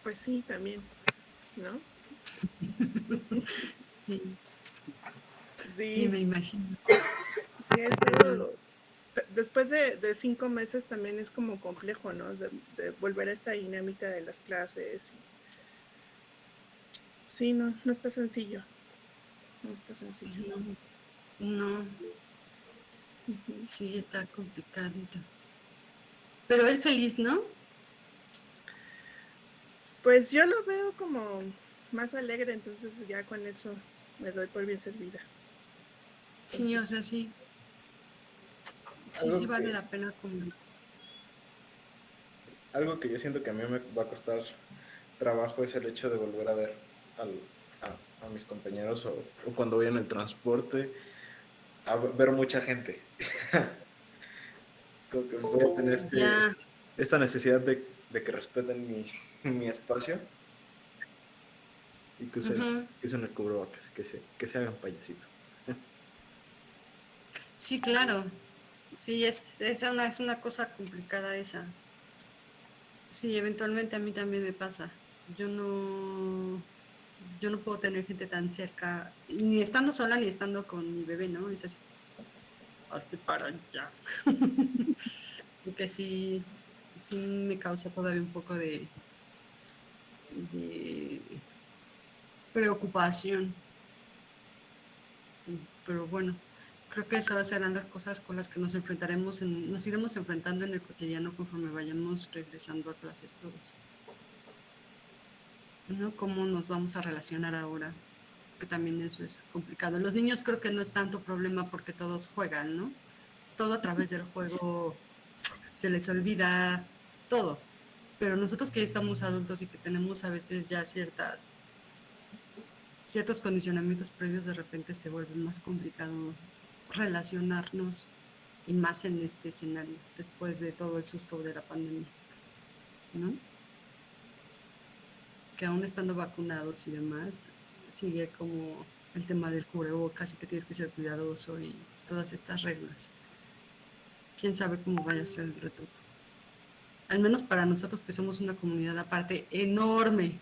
Pues sí, también, ¿no? Sí, sí, Sí, me imagino. sí, ha Está cañón. estado. Después de 5 meses también es como complejo, ¿no? De volver a esta dinámica de las clases. Sí, no, no está sencillo. No está sencillo. No, no, Ujú. sí, está complicadito. Pero él feliz, ¿no? Pues yo lo veo como más alegre, entonces ya con eso me doy por bien servida. Sí, o Entonces, sea, sí, sí, sí Algo vale que, la pena como... algo que yo siento que a mí me va a costar trabajo es el hecho de volver a ver a mis compañeros o cuando voy en el transporte, a ver mucha gente. Como que voy a tener Ya, esta necesidad de que respeten mi espacio y ujú. que usen el cubrebocas, que se hagan payasitos. Sí, claro. Sí, es una cosa complicada esa. Sí, eventualmente a mí también me pasa. Yo no, yo no puedo tener gente tan cerca, ni estando sola ni estando con mi bebé, ¿no? Es así, hazte para allá. Porque sí, sí me causa todavía un poco de preocupación. Pero bueno, creo que esas serán las cosas con las que nos enfrentaremos, nos iremos enfrentando en el cotidiano conforme vayamos regresando a clases todos. ¿No? ¿Cómo nos vamos a relacionar ahora? Que también eso es complicado. Los niños creo que no es tanto problema porque todos juegan, ¿no? Todo a través del juego se les olvida todo. Pero nosotros que ya estamos adultos y que tenemos a veces ya ciertos condicionamientos previos, de repente se vuelve más complicado relacionarnos y más en este escenario, después de todo el susto de la pandemia, ¿no? Que aún estando vacunados y demás, sigue como el tema del cubrebocas y que tienes que ser cuidadoso y todas estas reglas. Quién sabe cómo vaya a ser el reto. Al menos para nosotros que somos una comunidad aparte enorme,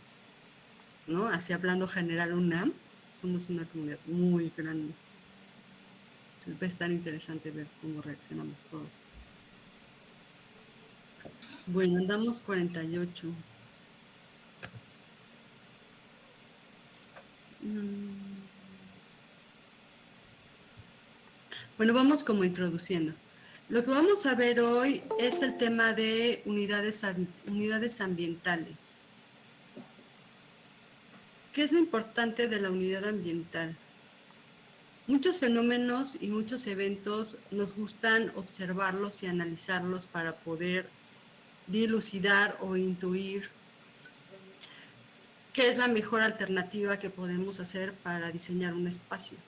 ¿no? Así hablando general UNAM, somos una comunidad muy grande. Entonces va a estar interesante ver cómo reaccionamos todos. Bueno, andamos 48. Bueno, vamos como introduciendo. Lo que vamos a ver hoy es el tema de unidades ambientales. ¿Qué es lo importante de la unidad ambiental? Muchos fenómenos y muchos eventos nos gustan observarlos y analizarlos para poder dilucidar o intuir qué es la mejor alternativa que podemos hacer para diseñar un espacio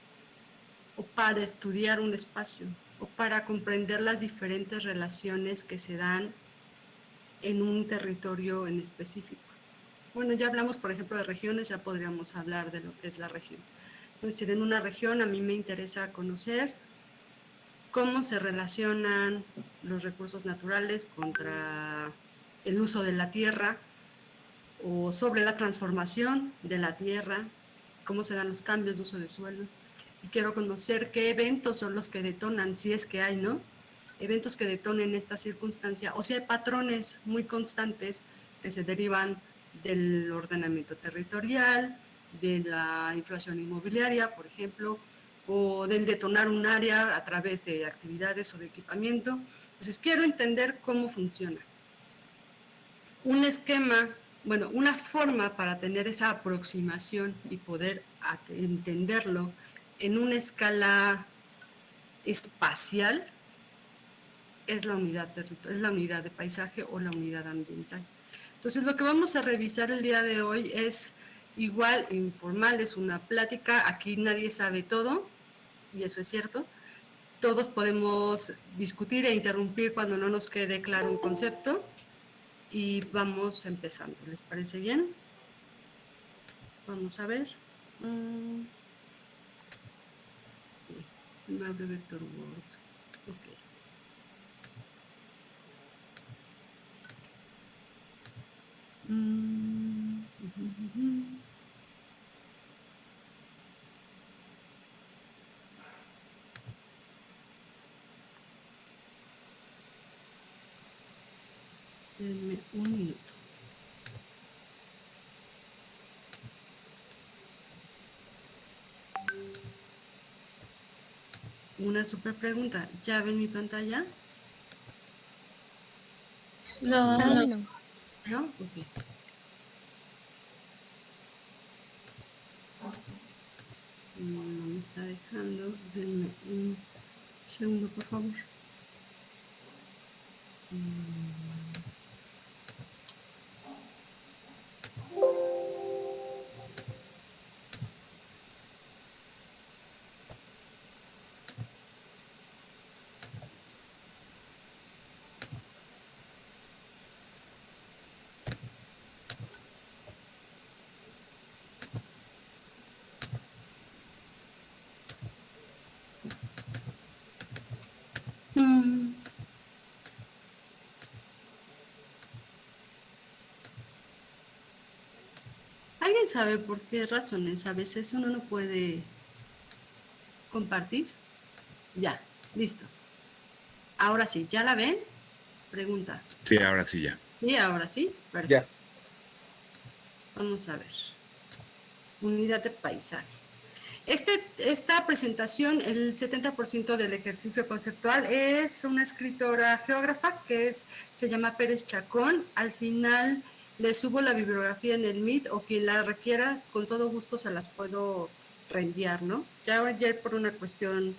o para estudiar un espacio o para comprender las diferentes relaciones que se dan en un territorio en específico. Bueno, ya hablamos, por ejemplo, de regiones, ya podríamos hablar de lo que es la región. Es decir, en una región a mí me interesa conocer cómo se relacionan los recursos naturales contra el uso de la tierra o sobre la transformación de la tierra, cómo se dan los cambios de uso de suelo. Y quiero conocer qué eventos son los que detonan, si es que hay, ¿no? Eventos que detonen esta circunstancia, o si hay patrones muy constantes que se derivan del ordenamiento territorial, de la inflación inmobiliaria, por ejemplo, o del detonar un área a través de actividades o de equipamiento. Entonces, quiero entender cómo funciona. Un esquema, bueno, una forma para tener esa aproximación y poder entenderlo en una escala espacial es la unidad territorial, es la unidad de paisaje o la unidad ambiental. Entonces, lo que vamos a revisar el día de hoy es igual, informal, es una plática, aquí nadie sabe todo, y eso es cierto. Todos podemos discutir e interrumpir cuando no nos quede claro un concepto y vamos empezando. ¿Les parece bien? Vamos a ver. Se me abre Vectorworks. Ok. Denme un minuto. Una super pregunta. ¿Ya ven mi pantalla? No, Ah, no. no. ¿No? Ok. No me está dejando. Denme un segundo, por favor. Mm. ¿Alguien sabe por qué razones a veces uno no puede compartir? Ya, listo. Ahora sí, ¿ya la ven? Pregunta. Sí, ahora sí ya. Y ahora sí, perfecto. Ya. Vamos a ver. Unidad de paisaje. Esta presentación, el 70% del ejercicio conceptual es una escritora geógrafa se llama Pérez Chacón. Al final le subo la bibliografía en el Meet o quien la requiera, con todo gusto se las puedo reenviar, ¿no? Ya ayer por una cuestión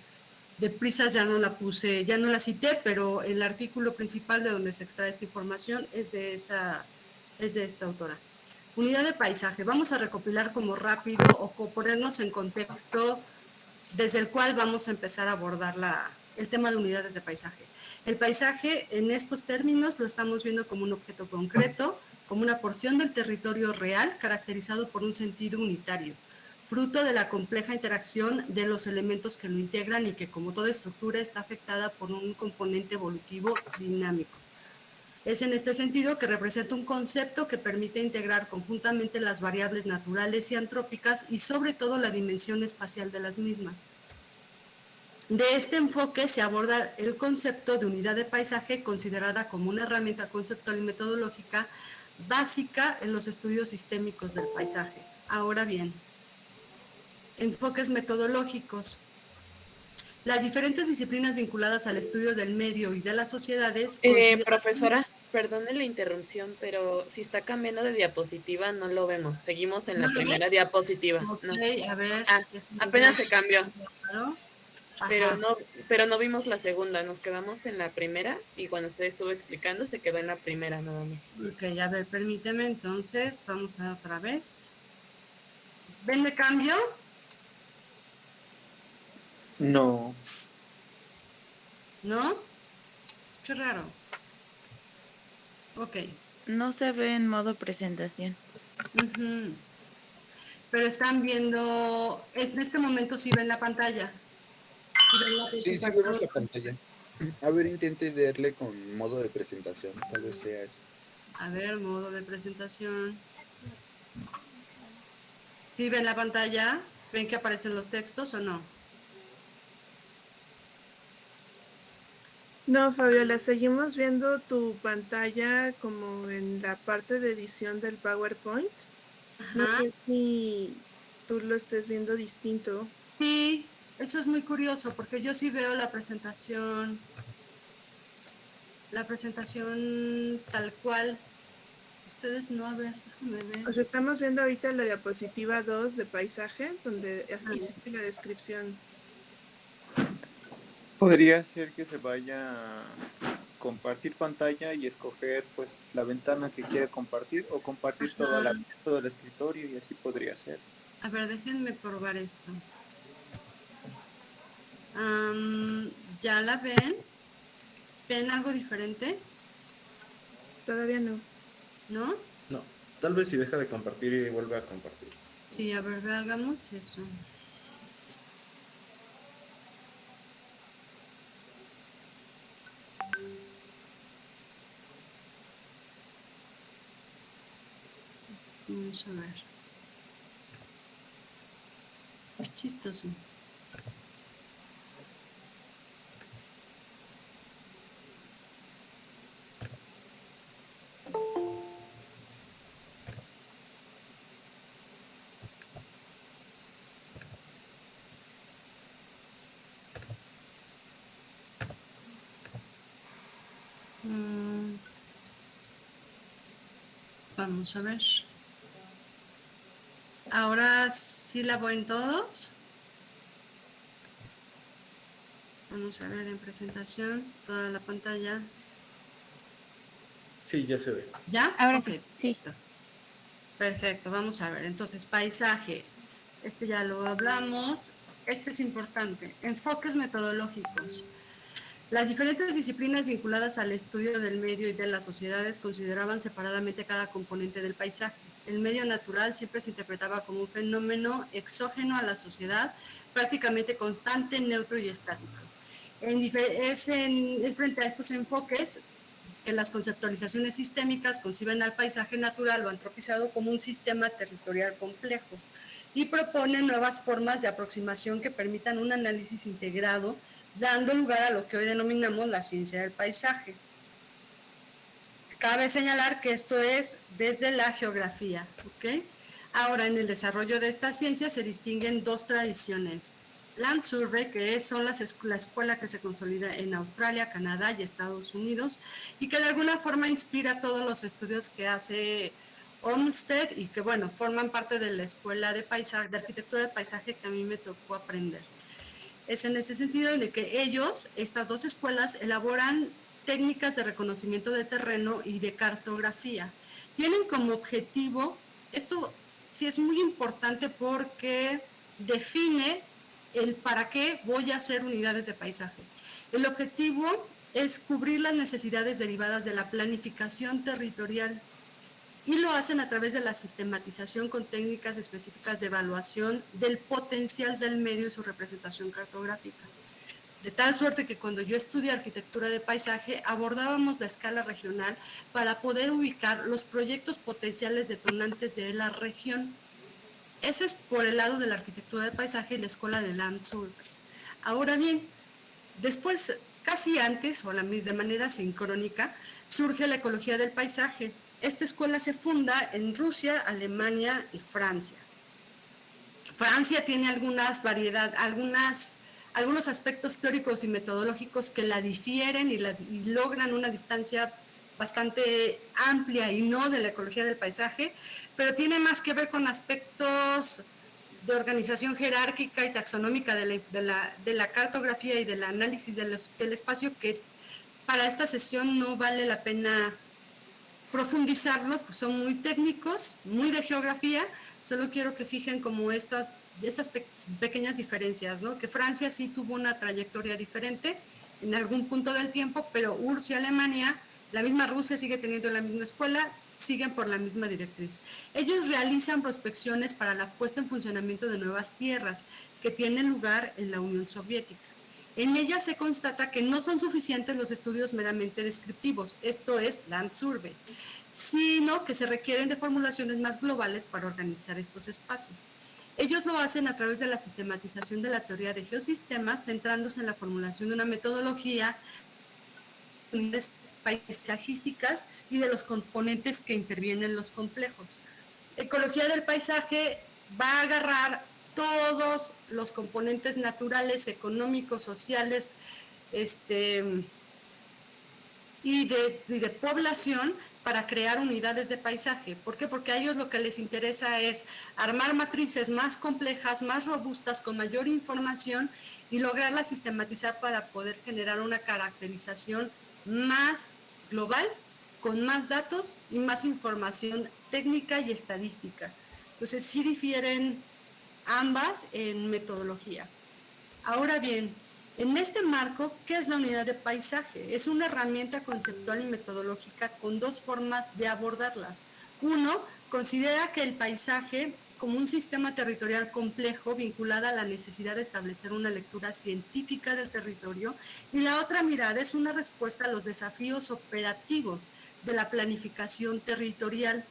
de prisas ya no la puse, ya no la cité, pero el artículo principal de donde se extrae esta información es de esta autora. Unidad de paisaje. Vamos a recopilar como rápido o ponernos en contexto desde el cual vamos a empezar a abordar el tema de unidades de paisaje. El paisaje, en estos términos, lo estamos viendo como un objeto concreto, como una porción del territorio real caracterizado por un sentido unitario, fruto de la compleja interacción de los elementos que lo integran y que, como toda estructura, está afectada por un componente evolutivo dinámico. Es en este sentido que representa un concepto que permite integrar conjuntamente las variables naturales y antrópicas y sobre todo la dimensión espacial de las mismas. De este enfoque se aborda el concepto de unidad de paisaje considerada como una herramienta conceptual y metodológica básica en los estudios sistémicos del paisaje. Ahora bien, enfoques metodológicos. Las diferentes disciplinas vinculadas al estudio del medio y de las sociedades consideran... Profesora, perdone la interrupción, pero si está cambiando de diapositiva, no lo vemos. Seguimos en la ¿No lo primera ves? diapositiva. Ok, No. a ver. Ah, apenas se cambió, Claro. pero Ajá. no vimos la segunda. Nos quedamos en la primera y cuando usted estuvo explicando se quedó en la primera nada más. Ok, a ver, permíteme entonces, vamos a otra vez. ¿Ven de cambio? No. ¿No? Qué raro. Ok. No se ve en modo presentación. Ujú. Pero están viendo, en este momento sí ven la pantalla. ¿Sí ven la Sí, sí presentación? vemos la pantalla. A ver, intente verle con modo de presentación, tal vez sea eso. A ver, modo de presentación. ¿Sí ven la pantalla? ¿Ven que aparecen los textos o no? No, Fabiola, seguimos viendo tu pantalla como en la parte de edición del PowerPoint. No Ajá. sé si tú lo estés viendo distinto. Sí, eso es muy curioso porque yo sí veo la presentación tal cual. Ustedes no, a ver, déjame ver. O sea, estamos viendo ahorita la diapositiva 2 de paisaje, donde Ajá. hiciste la descripción. Podría ser que se vaya a compartir pantalla y escoger pues la ventana que quiere compartir o compartir Ajá. todo el escritorio y así podría ser. A ver, déjenme probar esto. ¿Ya la ven? ¿Ven algo diferente? Todavía no. ¿No? No, tal vez si deja de compartir y vuelve a compartir. Sí, a ver, hagamos eso. Vamos a ver. Qué chistoso. Vamos a ver. Ahora sí la ven todos. Vamos a ver en presentación toda la pantalla. Sí, ya se ve. ¿Ya? Ahora Ok, sí, sí. perfecto, vamos a ver. Entonces, paisaje. Este ya lo hablamos. Este es importante. Enfoques metodológicos. Las diferentes disciplinas vinculadas al estudio del medio y de las sociedades consideraban separadamente cada componente del paisaje. El medio natural siempre se interpretaba como un fenómeno exógeno a la sociedad, prácticamente constante, neutro y estático. Es frente a estos enfoques que las conceptualizaciones sistémicas conciben al paisaje natural o antropizado como un sistema territorial complejo y proponen nuevas formas de aproximación que permitan un análisis integrado, dando lugar a lo que hoy denominamos la ciencia del paisaje. Cabe señalar que esto es desde la geografía, ¿ok? Ahora, en el desarrollo de esta ciencia se distinguen dos tradiciones. Land Survey, que son la escuela que se consolida en Australia, Canadá y Estados Unidos, y que de alguna forma inspira todos los estudios que hace Olmsted y que, bueno, forman parte de la escuela de paisaje, de arquitectura de paisaje que a mí me tocó aprender. Es en ese sentido de que ellos, estas dos escuelas, elaboran técnicas de reconocimiento de terreno y de cartografía. Tienen como objetivo, esto sí es muy importante porque define el para qué voy a hacer unidades de paisaje. El objetivo es cubrir las necesidades derivadas de la planificación territorial y lo hacen a través de la sistematización con técnicas específicas de evaluación del potencial del medio y su representación cartográfica. De tal suerte que cuando yo estudié arquitectura de paisaje abordábamos la escala regional para poder ubicar los proyectos potenciales detonantes de la región. Ese es por el lado de la arquitectura de paisaje y la escuela de Land Survey. Ahora bien, después, casi antes, o de manera sincrónica, surge la ecología del paisaje. Esta escuela se funda en Rusia, Alemania y Francia. Francia tiene algunos aspectos teóricos y metodológicos que la difieren y logran una distancia bastante amplia y no de la ecología del paisaje, pero tiene más que ver con aspectos de organización jerárquica y taxonómica de la cartografía y del análisis del espacio que para esta sesión no vale la pena profundizarlos, pues son muy técnicos, muy de geografía. Solo quiero que fijen como estas pequeñas diferencias, ¿no? Que Francia sí tuvo una trayectoria diferente en algún punto del tiempo, pero URSS y Alemania, la misma Rusia sigue teniendo la misma escuela, siguen por la misma directriz. Ellos realizan prospecciones para la puesta en funcionamiento de nuevas tierras que tienen lugar en la Unión Soviética. En ellas se constata que no son suficientes los estudios meramente descriptivos, esto es Land Survey, sino que se requieren de formulaciones más globales para organizar estos espacios. Ellos lo hacen a través de la sistematización de la teoría de geosistemas, centrándose en la formulación de una metodología de unidades paisajísticas y de los componentes que intervienen en los complejos. Ecología del paisaje va a agarrar todos los componentes naturales, económicos, sociales, y de población para crear unidades de paisaje. ¿Por qué? Porque a ellos lo que les interesa es armar matrices más complejas, más robustas, con mayor información y lograrla sistematizar para poder generar una caracterización más global, con más datos y más información técnica y estadística. Entonces sí difieren ambas en metodología. Ahora bien, en este marco, ¿qué es la unidad de paisaje? Es una herramienta conceptual y metodológica con dos formas de abordarlas. Uno, considera que el paisaje como un sistema territorial complejo vinculado a la necesidad de establecer una lectura científica del territorio, y la otra mirada es una respuesta a los desafíos operativos de la planificación territorial.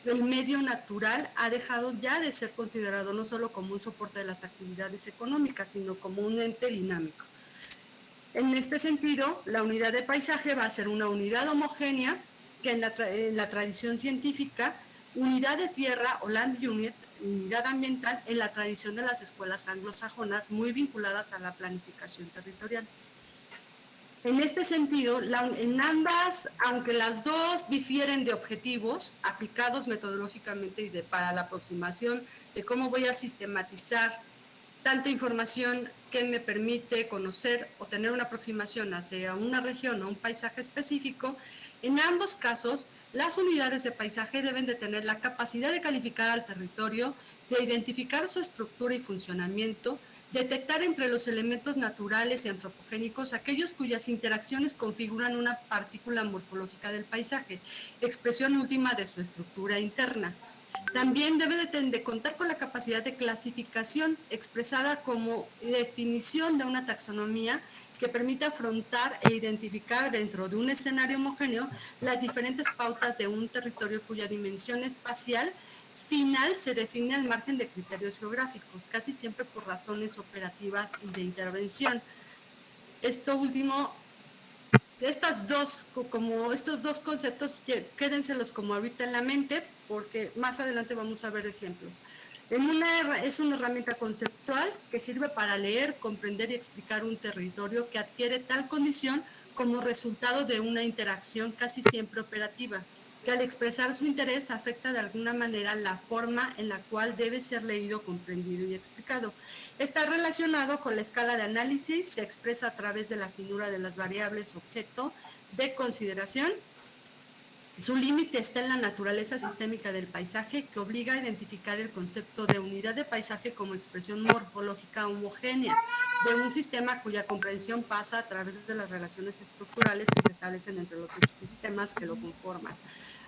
El medio natural ha dejado ya de ser considerado no solo como un soporte de las actividades económicas, sino como un ente dinámico. En este sentido, la unidad de paisaje va a ser una unidad homogénea que en la tradición científica, unidad de tierra o land unit, unidad ambiental en la tradición de las escuelas anglosajonas muy vinculadas a la planificación territorial. En este sentido, en ambas, aunque las dos difieren de objetivos aplicados metodológicamente y para la aproximación de cómo voy a sistematizar tanta información que me permite conocer o tener una aproximación hacia una región o un paisaje específico, en ambos casos las unidades de paisaje deben de tener la capacidad de calificar al territorio, de identificar su estructura y funcionamiento, detectar entre los elementos naturales y antropogénicos aquellos cuyas interacciones configuran una partícula morfológica del paisaje, expresión última de su estructura interna. También debe de contar con la capacidad de clasificación expresada como definición de una taxonomía que permita afrontar e identificar dentro de un escenario homogéneo las diferentes pautas de un territorio cuya dimensión espacial final se define al margen de criterios geográficos, casi siempre por razones operativas y de intervención. Esto último, estos dos conceptos, quédenselos como ahorita en la mente, porque más adelante vamos a ver ejemplos. Es una herramienta conceptual que sirve para leer, comprender y explicar un territorio que adquiere tal condición como resultado de una interacción casi siempre operativa, que al expresar su interés afecta de alguna manera la forma en la cual debe ser leído, comprendido y explicado. Está relacionado con la escala de análisis, se expresa a través de la finura de las variables objeto de consideración. Su límite está en la naturaleza sistémica del paisaje, que obliga a identificar el concepto de unidad de paisaje como expresión morfológica homogénea de un sistema cuya comprensión pasa a través de las relaciones estructurales que se establecen entre los subsistemas que lo conforman.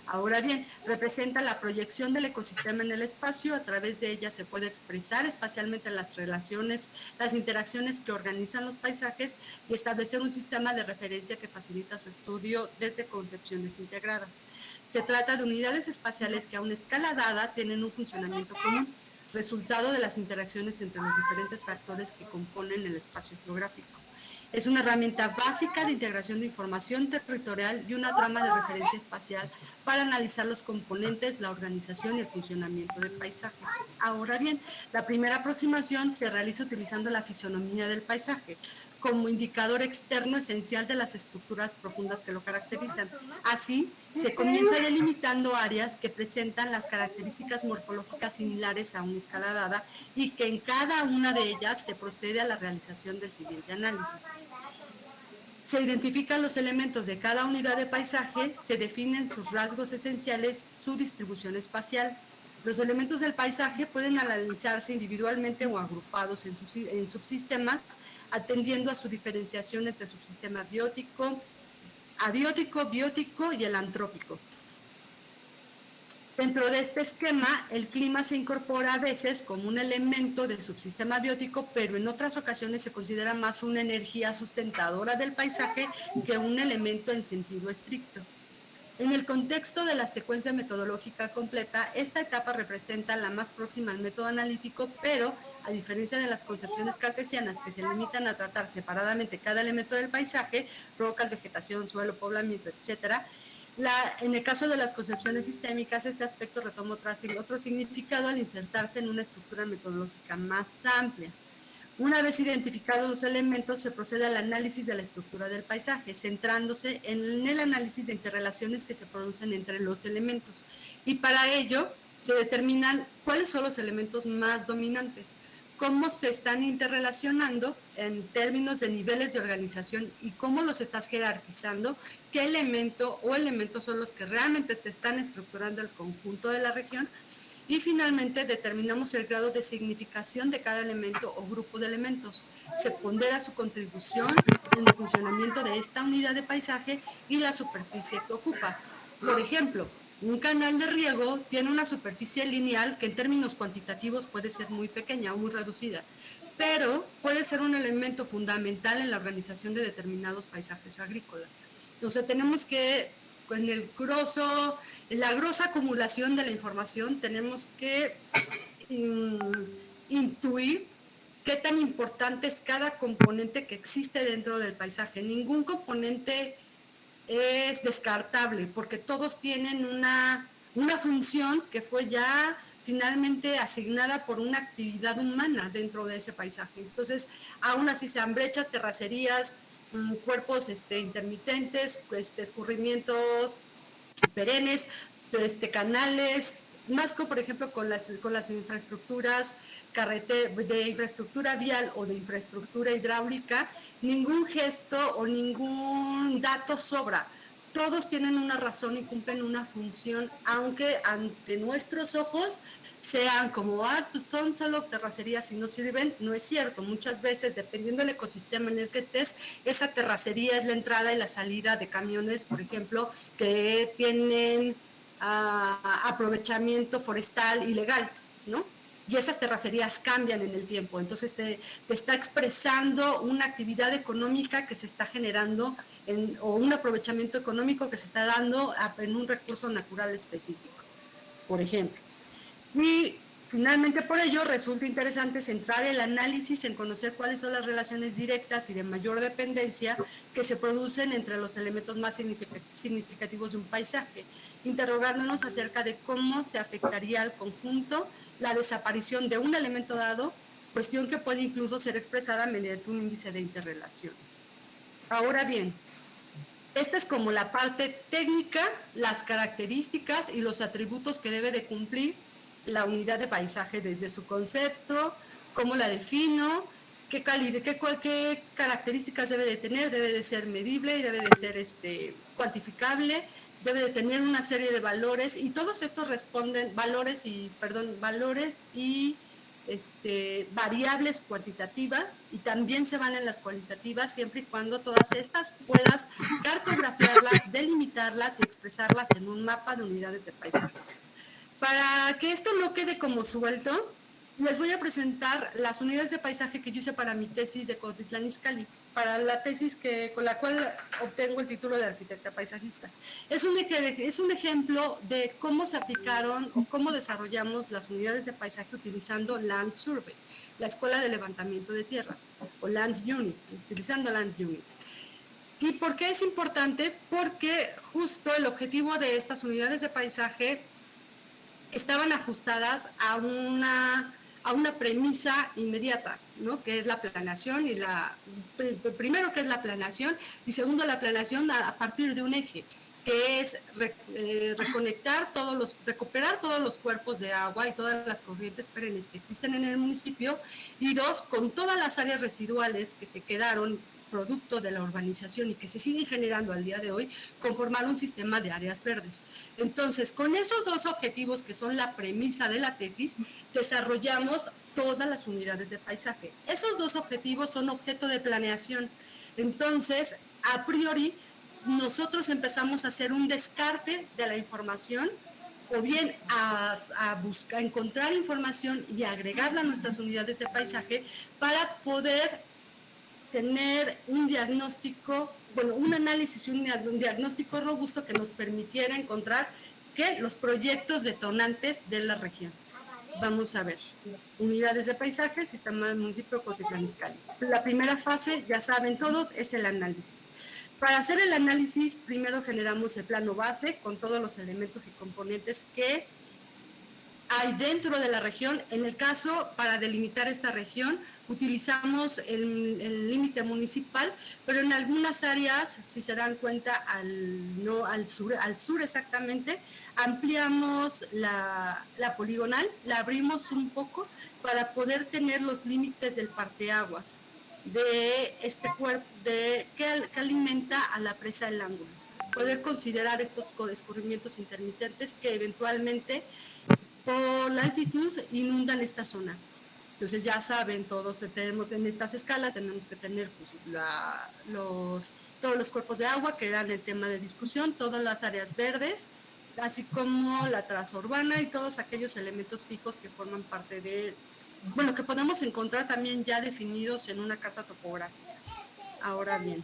Ahora bien, representa la proyección del ecosistema en el espacio, a través de ella se puede expresar espacialmente las relaciones, las interacciones que organizan los paisajes y establecer un sistema de referencia que facilita su estudio desde concepciones integradas. Se trata de unidades espaciales que a una escala dada tienen un funcionamiento común, resultado de las interacciones entre los diferentes factores que componen el espacio geográfico. Es una herramienta básica de integración de información territorial y una trama de referencia espacial para analizar los componentes, la organización y el funcionamiento de paisajes. Ahora bien, la primera aproximación se realiza utilizando la fisonomía del paisaje como indicador externo esencial de las estructuras profundas que lo caracterizan. Así, se comienza delimitando áreas que presentan las características morfológicas similares a una escala dada y que en cada una de ellas se procede a la realización del siguiente análisis. Se identifican los elementos de cada unidad de paisaje, se definen sus rasgos esenciales, su distribución espacial. Los elementos del paisaje pueden analizarse individualmente o agrupados en subsistemas, atendiendo a su diferenciación entre subsistema biótico, abiótico, biótico y el antrópico. Dentro de este esquema, el clima se incorpora a veces como un elemento del subsistema biótico, pero en otras ocasiones se considera más una energía sustentadora del paisaje que un elemento en sentido estricto. En el contexto de la secuencia metodológica completa, esta etapa representa la más próxima al método analítico, pero a diferencia de las concepciones cartesianas que se limitan a tratar separadamente cada elemento del paisaje, rocas, vegetación, suelo, poblamiento, etc., en el caso de las concepciones sistémicas, este aspecto retoma otro significado al insertarse en una estructura metodológica más amplia. Una vez identificados los elementos, se procede al análisis de la estructura del paisaje, centrándose en el análisis de interrelaciones que se producen entre los elementos. Y para ello, se determinan cuáles son los elementos más dominantes, cómo se están interrelacionando en términos de niveles de organización y cómo los estás jerarquizando, qué elemento o elementos son los que realmente te están estructurando el conjunto de la región. Y finalmente determinamos el grado de significación de cada elemento o grupo de elementos. Se pondera su contribución en el funcionamiento de esta unidad de paisaje y la superficie que ocupa. Por ejemplo, un canal de riego tiene una superficie lineal que en términos cuantitativos puede ser muy pequeña o muy reducida, pero puede ser un elemento fundamental en la organización de determinados paisajes agrícolas. Entonces tenemos que, en la grosa acumulación de la información, tenemos que intuir qué tan importante es cada componente que existe dentro del paisaje. Ningún componente es descartable porque todos tienen una función que fue ya finalmente asignada por una actividad humana dentro de ese paisaje. Entonces, aún así sean brechas, terracerías, cuerpos intermitentes, escurrimientos perennes, canales, más por ejemplo con las infraestructuras de infraestructura vial o de infraestructura hidráulica, ningún gesto o ningún dato sobra. Todos tienen una razón y cumplen una función, aunque ante nuestros ojos sean como, pues son solo terracerías y no sirven. No es cierto. Muchas veces, dependiendo del ecosistema en el que estés, esa terracería es la entrada y la salida de camiones, por ejemplo, que tienen aprovechamiento forestal ilegal, ¿no? Y esas terracerías cambian en el tiempo. Entonces te está expresando una actividad económica que se está generando o un aprovechamiento económico que se está dando en un recurso natural específico, por ejemplo. Y finalmente, por ello, resulta interesante centrar el análisis en conocer cuáles son las relaciones directas y de mayor dependencia que se producen entre los elementos más significativos de un paisaje, interrogándonos acerca de cómo se afectaría al conjunto la desaparición de un elemento dado, cuestión que puede incluso ser expresada mediante un índice de interrelaciones. Ahora bien, esta es como la parte técnica, las características y los atributos que debe de cumplir la unidad de paisaje desde su concepto, cómo la defino, qué características debe de tener, debe de ser medible y debe de ser cuantificable, debe de tener una serie de valores y todos estos responden valores y variables cuantitativas, y también se valen las cualitativas siempre y cuando todas estas puedas cartografiarlas, delimitarlas y expresarlas en un mapa de unidades de paisaje. Para que esto no quede como suelto, les voy a presentar las unidades de paisaje que yo hice para mi tesis de Cuautitlán Izcalli, para la tesis con la cual obtengo el título de arquitecta paisajista. Es un ejemplo de cómo se aplicaron o cómo desarrollamos las unidades de paisaje utilizando Land Survey, la Escuela de Levantamiento de Tierras, o Land Unit, utilizando Land Unit. ¿Y por qué es importante? Porque justo el objetivo de estas unidades de paisaje estaban ajustadas a una premisa inmediata, ¿no? Que es la planeación primero que es la planeación y segundo la planeación a partir de un eje, que es recuperar todos los cuerpos de agua y todas las corrientes perennes que existen en el municipio, y dos, con todas las áreas residuales que se quedaron producto de la urbanización y que se siguen generando al día de hoy, conformar un sistema de áreas verdes. Entonces, con esos dos objetivos que son la premisa de la tesis, desarrollamos todas las unidades de paisaje. Esos dos objetivos son objeto de planeación. Entonces, a priori, nosotros empezamos a hacer un descarte de la información, o bien a encontrar información y agregarla a nuestras unidades de paisaje para poder tener un diagnóstico, un análisis y un diagnóstico robusto que nos permitiera encontrar los proyectos detonantes de la región. Vamos a ver, unidades de paisaje, sistema del municipio Cuautitlán Izcalli. La primera fase, ya saben todos, es el análisis. Para hacer el análisis, primero generamos el plano base con todos los elementos y componentes que hay dentro de la región. En el caso, para delimitar esta región, utilizamos el límite municipal, pero en algunas áreas, si se dan cuenta, al sur exactamente, ampliamos la poligonal, la abrimos un poco para poder tener los límites del parteaguas de este cuerpo que alimenta a la presa del ángulo. Poder considerar estos escurrimientos intermitentes que eventualmente por la altitud inundan esta zona. Entonces ya saben, todos tenemos en estas escalas, tenemos que tener todos los cuerpos de agua, que eran el tema de discusión, todas las áreas verdes, así como la traza urbana y todos aquellos elementos fijos que forman parte de, que podemos encontrar también ya definidos en una carta topográfica. Ahora bien,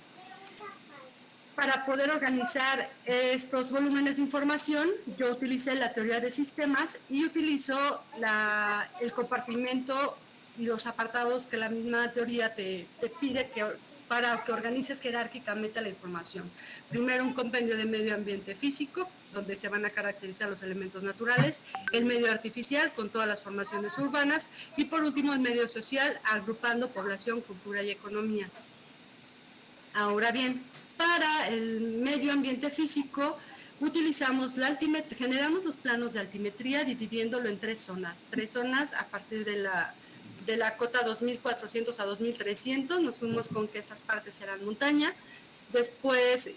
para poder organizar estos volúmenes de información, yo utilicé la teoría de sistemas y utilizo el compartimento y los apartados que la misma teoría te pide para que organices jerárquicamente la información. Primero, un compendio de medio ambiente físico, donde se van a caracterizar los elementos naturales, el medio artificial con todas las formaciones urbanas, y por último el medio social, agrupando población, cultura y economía. Ahora bien, para el medio ambiente físico, utilizamos generamos los planos de altimetría dividiéndolo en tres zonas a partir de la cota 2400 a 2300, nos fuimos con que esas partes eran montaña, después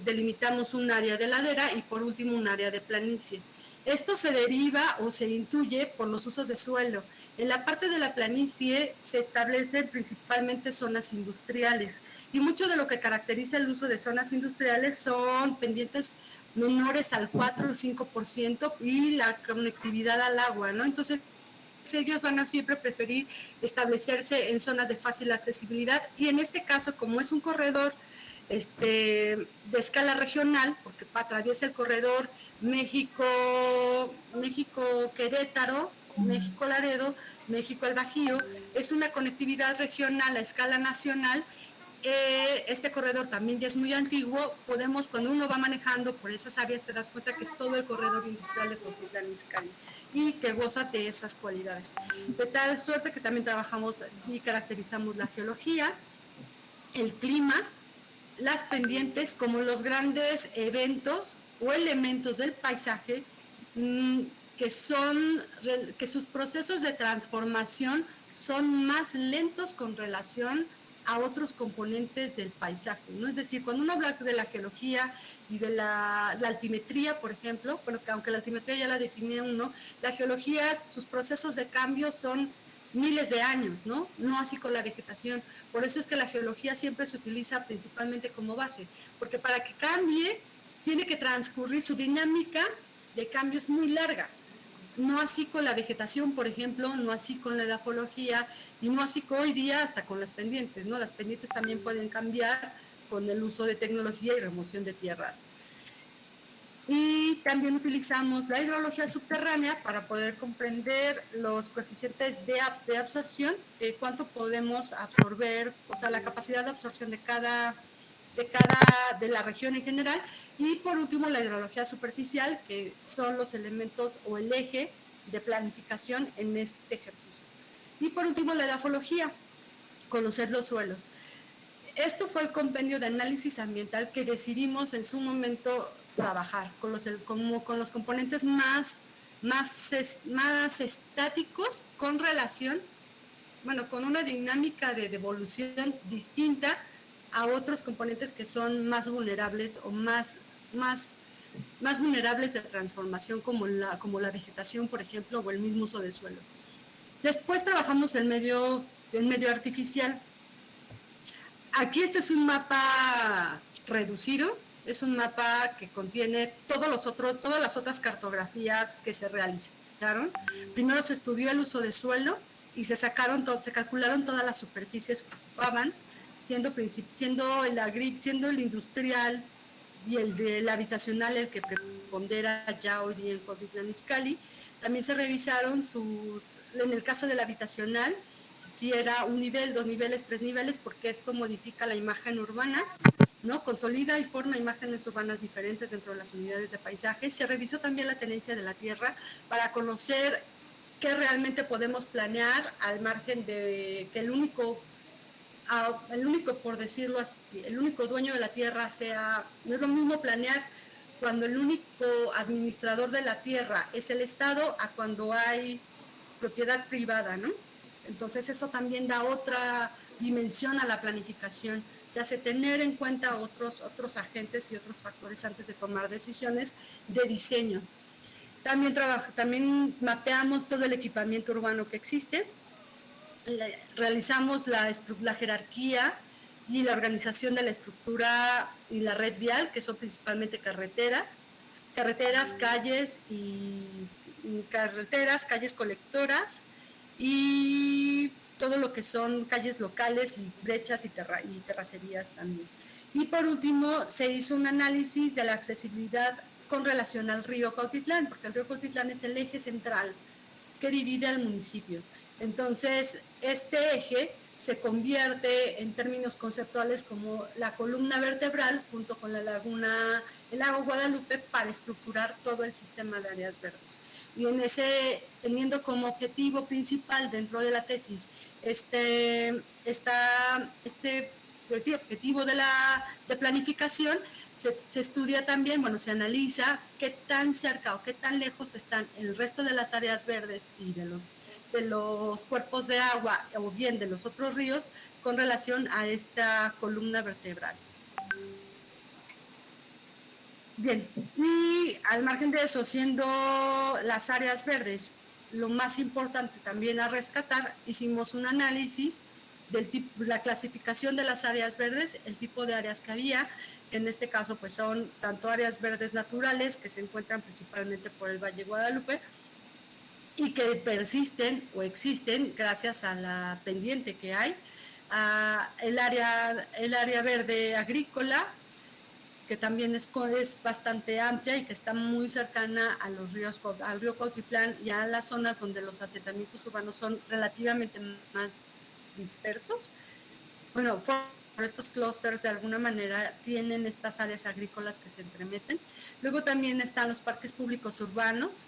delimitamos un área de ladera y por último un área de planicie. Esto se deriva o se intuye por los usos de suelo. En la parte de la planicie se establecen principalmente zonas industriales y mucho de lo que caracteriza el uso de zonas industriales son pendientes menores al 4 o 5% y la conectividad al agua, ¿no? Entonces ellos van a siempre preferir establecerse en zonas de fácil accesibilidad y en este caso, como es un corredor de escala regional, porque atraviesa el corredor México-Querétaro, México-Laredo, México-El Bajío, es una conectividad regional a escala nacional. Este corredor también ya es muy antiguo, cuando uno va manejando por esas áreas te das cuenta que es todo el corredor industrial de Cuautitlán Izcalli y que goza de esas cualidades. De tal suerte que también trabajamos y caracterizamos la geología, el clima, las pendientes como los grandes eventos o elementos del paisaje que sus procesos de transformación son más lentos con relación a otros componentes del paisaje, ¿no? Es decir, cuando uno habla de la geología y de la altimetría, por ejemplo, bueno, que aunque la altimetría ya la definía uno, la geología, sus procesos de cambio son miles de años, ¿no? No así con la vegetación. Por eso es que la geología siempre se utiliza principalmente como base, porque para que cambie tiene que transcurrir su dinámica de cambio es muy larga. No así con la vegetación, por ejemplo, no así con la edafología y no así hoy día hasta con las pendientes, ¿no? Las pendientes también pueden cambiar con el uso de tecnología y remoción de tierras. Y también utilizamos la hidrología subterránea para poder comprender los coeficientes de absorción, de cuánto podemos absorber, o sea, la capacidad de absorción de la región en general. Y por último, la hidrología superficial, que son los elementos o el eje de planificación en este ejercicio. Y por último, la edafología, conocer los suelos. Esto fue el compendio de análisis ambiental que decidimos en su momento trabajar con los componentes más estáticos con relación, bueno, con una dinámica de devolución distinta a otros componentes que son más vulnerables o más vulnerables de transformación como la vegetación, por ejemplo, o el mismo uso de suelo. Después trabajamos el medio artificial. Aquí este es un mapa reducido, es un mapa que contiene todas las otras cartografías que se realizaron. Primero se estudió el uso de suelo y se calcularon todas las superficies que ocupaban, siendo el industrial y el del habitacional el que prepondera ya hoy día en Cuautitlán Izcalli. También se revisaron en el caso del habitacional, si era un nivel, 2 niveles, 3 niveles, porque esto modifica la imagen urbana, ¿no? Consolida y forma imágenes urbanas diferentes dentro de las unidades de paisaje. Se revisó también la tenencia de la tierra para conocer qué realmente podemos planear al margen de que el único, por decirlo así, el único dueño de la tierra no es lo mismo planear cuando el único administrador de la tierra es el Estado a cuando hay propiedad privada, ¿no? Entonces eso también da otra dimensión a la planificación, te hace tener en cuenta otros agentes y otros factores antes de tomar decisiones de diseño. También mapeamos todo el equipamiento urbano que existe, realizamos la jerarquía y la organización de la estructura y la red vial, que son principalmente carreteras, calles colectoras, y todo lo que son calles locales y brechas y terracerías también. Y por último, se hizo un análisis de la accesibilidad con relación al río Cuautitlán, porque el río Cuautitlán es el eje central que divide al municipio. Entonces, este eje se convierte en términos conceptuales como la columna vertebral junto con la laguna, el lago Guadalupe, para estructurar todo el sistema de áreas verdes. Y teniendo como objetivo principal dentro de la tesis este pues sí, objetivo de planificación, se estudia también, bueno, se analiza qué tan cerca o qué tan lejos están el resto de las áreas verdes y de los cuerpos de agua o bien de los otros ríos con relación a esta columna vertebral. Bien, y al margen de eso, siendo las áreas verdes lo más importante también a rescatar, hicimos un análisis del tipo, la clasificación de las áreas verdes, el tipo de áreas que había, que en este caso pues son tanto áreas verdes naturales que se encuentran principalmente por el Valle Guadalupe y que persisten o existen gracias a la pendiente que hay, el área verde agrícola, que también es bastante amplia y que está muy cercana a los ríos, al río Cuautitlán y a las zonas donde los asentamientos urbanos son relativamente más dispersos. Bueno, por estos clústeres de alguna manera tienen estas áreas agrícolas que se entremeten. Luego también están los parques públicos urbanos,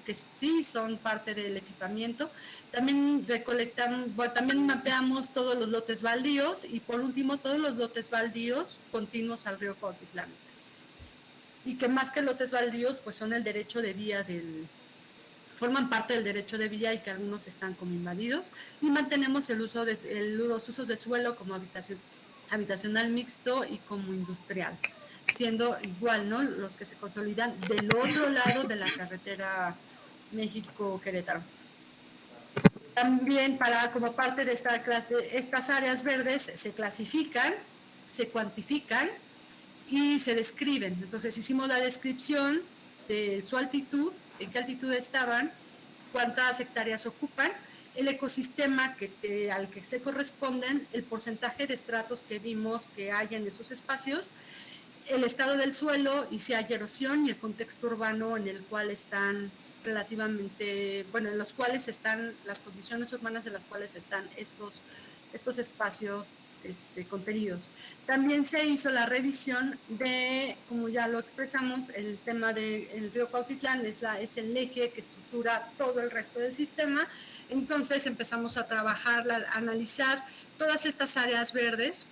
que sí son parte del equipamiento. También también mapeamos todos los lotes baldíos y por último todos los lotes baldíos continuos al río Cuautitlán. Y que más que lotes baldíos, pues son el derecho de vía forman parte del derecho de vía y que algunos están como invadidos, y mantenemos los usos de suelo como habitacional mixto y como industrial, siendo igual, ¿no?, los que se consolidan del otro lado de la carretera México-Querétaro. También como parte de estas áreas verdes se clasifican, se cuantifican y se describen. Entonces hicimos la descripción de su altitud, en qué altitud estaban, cuántas hectáreas ocupan, el ecosistema al que se corresponden, el porcentaje de estratos que vimos que hay en esos espacios, el estado del suelo y si hay erosión y el contexto urbano en el cual están en los cuales están las condiciones urbanas en las cuales están estos espacios contenidos. También se hizo la revisión de, como ya lo expresamos, el tema del río Cuautitlán es el eje que estructura todo el resto del sistema. Entonces empezamos a trabajar, a analizar todas estas áreas verdes,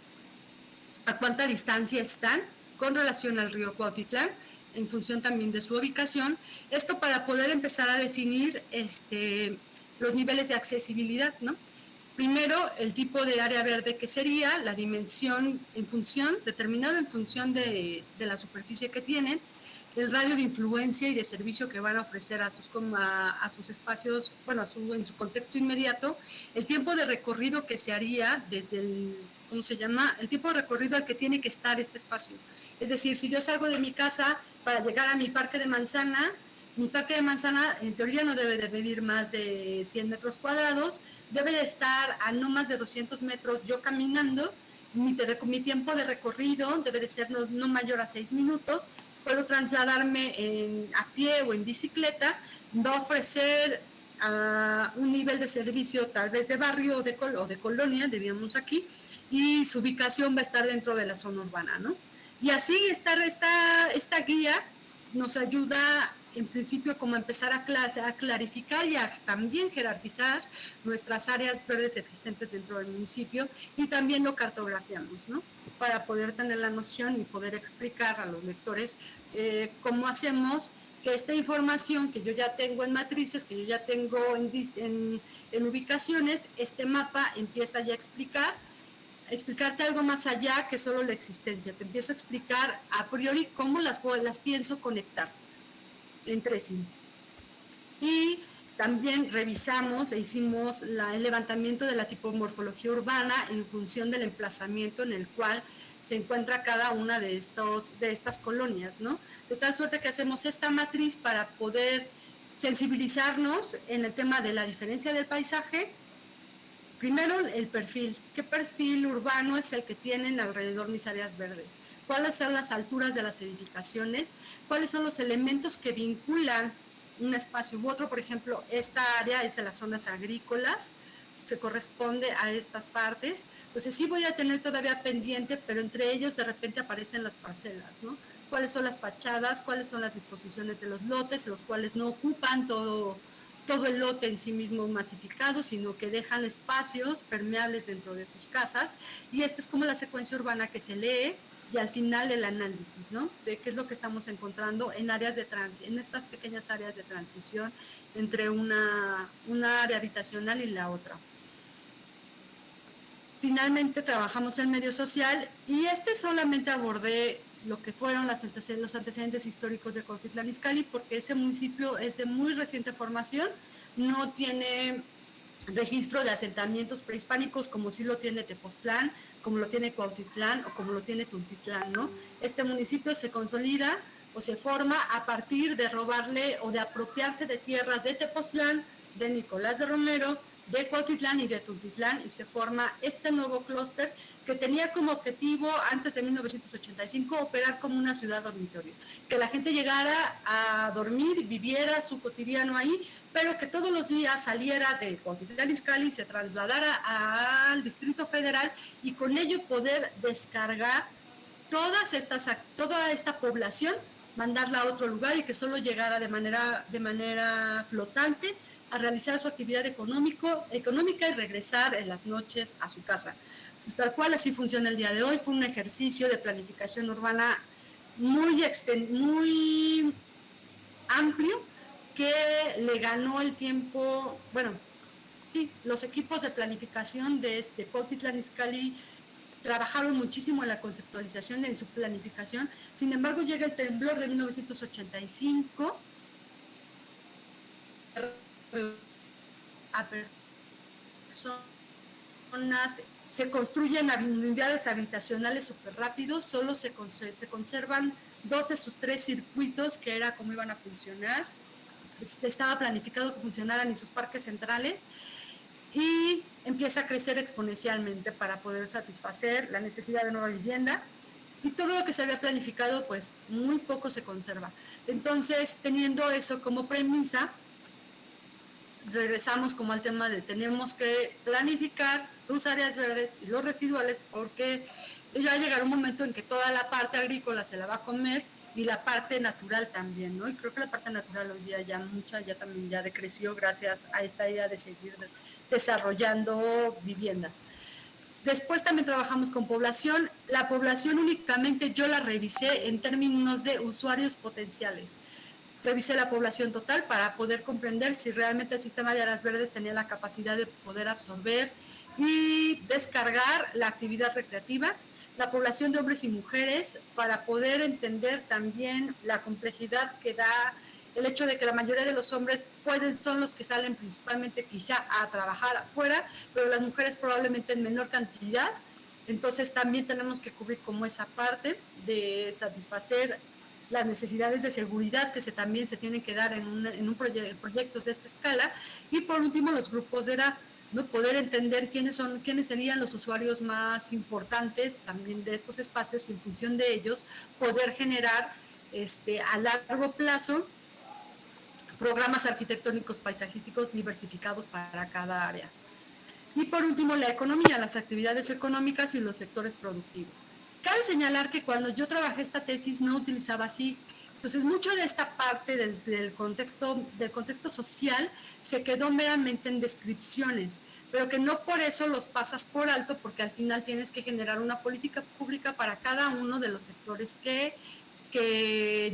a cuánta distancia están con relación al río Cuautitlán, en función también de su ubicación. Esto para poder empezar a definir los niveles de accesibilidad, ¿no? Primero, el tipo de área verde que sería, la dimensión determinado en función de la superficie que tienen, el radio de influencia y de servicio que van a ofrecer a sus espacios, bueno, en su contexto inmediato, el tiempo de recorrido que se haría desde el tiempo de recorrido al que tiene que estar este espacio. Es decir, si yo salgo de mi casa para llegar a mi parque de manzana en teoría no debe de medir más de 100 metros cuadrados, debe de estar a no más de 200 metros yo caminando, mi tiempo de recorrido debe de ser no mayor a 6 minutos, puedo trasladarme a pie o en bicicleta, va a ofrecer un nivel de servicio tal vez de barrio o de colonia, diríamos aquí, y su ubicación va a estar dentro de la zona urbana, ¿no? Y así esta guía nos ayuda en principio como a empezar a clarificar y a también jerarquizar nuestras áreas verdes existentes dentro del municipio y también lo cartografiamos, ¿no? Para poder tener la noción y poder explicar a los lectores cómo hacemos que esta información que yo ya tengo en matrices, que yo ya tengo en ubicaciones, este mapa empieza ya a explicarte algo más allá que solo la existencia. Te empiezo a explicar a priori cómo las pienso conectar entre sí. Y también revisamos e hicimos el levantamiento de la tipomorfología urbana en función del emplazamiento en el cual se encuentra cada una de estas colonias, ¿no? De tal suerte que hacemos esta matriz para poder sensibilizarnos en el tema de la diferencia del paisaje. Primero, el perfil. ¿Qué perfil urbano es el que tienen alrededor mis áreas verdes? ¿Cuáles son las alturas de las edificaciones? ¿Cuáles son los elementos que vinculan un espacio u otro? Por ejemplo, esta área es de las zonas agrícolas, se corresponde a estas partes. Entonces sí voy a tener todavía pendiente, pero entre ellos de repente aparecen las parcelas, ¿no? ¿Cuáles son las fachadas? ¿Cuáles son las disposiciones de los lotes, los cuales no ocupan todo todo el lote en sí mismo masificado, sino que dejan espacios permeables dentro de sus casas, y esta es como la secuencia urbana que se lee, y al final el análisis, ¿no? De qué es lo que estamos encontrando en áreas de en estas pequeñas áreas de transición entre una área habitacional y la otra. Finalmente trabajamos en medio social, y solamente abordé lo que fueron los antecedentes históricos de Cuautitlán Izcalli, porque ese municipio es de muy reciente formación, no tiene registro de asentamientos prehispánicos como sí lo tiene Tepoztlán, como lo tiene Cuautitlán o como lo tiene Tultitlán, ¿no? Este municipio se consolida o se forma a partir de robarle o de apropiarse de tierras de Tepoztlán, de Nicolás de Romero, de Cuautitlán y de Tultitlán, y se forma este nuevo clúster que tenía como objetivo antes de 1985 operar como una ciudad dormitorio, que la gente llegara a dormir, viviera su cotidiano ahí, pero que todos los días saliera de Cuautitlán Izcalli y se trasladara al Distrito Federal, y con ello poder descargar toda esta población, mandarla a otro lugar y que solo llegara de manera flotante a realizar su actividad económica y regresar en las noches a su casa. Pues tal cual así funciona el día de hoy. Fue un ejercicio de planificación urbana muy amplio, que le ganó el tiempo, bueno, sí, los equipos de planificación de Cuautitlán Izcalli trabajaron muchísimo en la conceptualización y en su planificación. Sin embargo, llega el temblor de 1985, a personas, se construyen unidades habitacionales súper rápidos, solo se conservan 2 de sus 3 circuitos, que era cómo iban a funcionar. Estaba planificado que funcionaran en sus parques centrales, y empieza a crecer exponencialmente para poder satisfacer la necesidad de nueva vivienda, y todo lo que se había planificado, pues muy poco se conserva. Entonces, teniendo eso como premisa, regresamos como al tema de tenemos que planificar sus áreas verdes y los residuales, porque ya va a llegar un momento en que toda la parte agrícola se la va a comer, y la parte natural también, ¿no? Y creo que la parte natural hoy día también decreció gracias a esta idea de seguir desarrollando vivienda. Después también trabajamos con población. La población únicamente yo la revisé en términos de usuarios potenciales. Revisé la población total para poder comprender si realmente el sistema de áreas verdes tenía la capacidad de poder absorber y descargar la actividad recreativa. La población de hombres y mujeres, para poder entender también la complejidad que da el hecho de que la mayoría de los hombres son los que salen principalmente quizá a trabajar afuera, pero las mujeres probablemente en menor cantidad. Entonces también tenemos que cubrir como esa parte de satisfacer las necesidades de seguridad que también se tienen que dar en proyectos de esta escala. Y por último, los grupos de edad, ¿no? Poder entender quiénes serían los usuarios más importantes también de estos espacios, y en función de ellos poder generar a largo plazo programas arquitectónicos paisajísticos diversificados para cada área. Y por último, la economía, las actividades económicas y los sectores productivos. Cabe señalar que cuando yo trabajé esta tesis no utilizaba SIG, entonces mucho de esta parte del contexto social se quedó meramente en descripciones, pero que no por eso los pasas por alto, porque al final tienes que generar una política pública para cada uno de los sectores que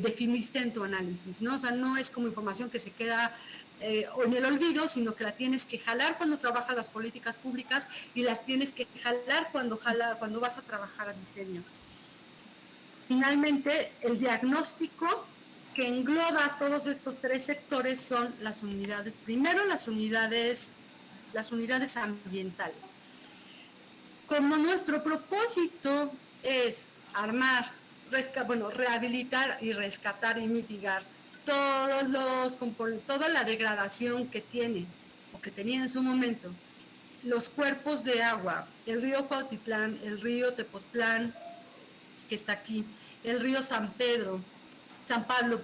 definiste en tu análisis, ¿no? O sea, no es como información que se queda en el olvido, sino que la tienes que jalar cuando trabajas las políticas públicas, y las tienes que jalar cuando vas a trabajar a diseño. Finalmente, el diagnóstico que engloba todos estos 3 sectores son las unidades. Primero, las unidades ambientales. Como nuestro propósito es rehabilitar y rescatar y mitigar toda la degradación que tiene o que tenía en su momento los cuerpos de agua, el río Cuautitlán, el río Tepoztlán, que está aquí, el río San Pablo,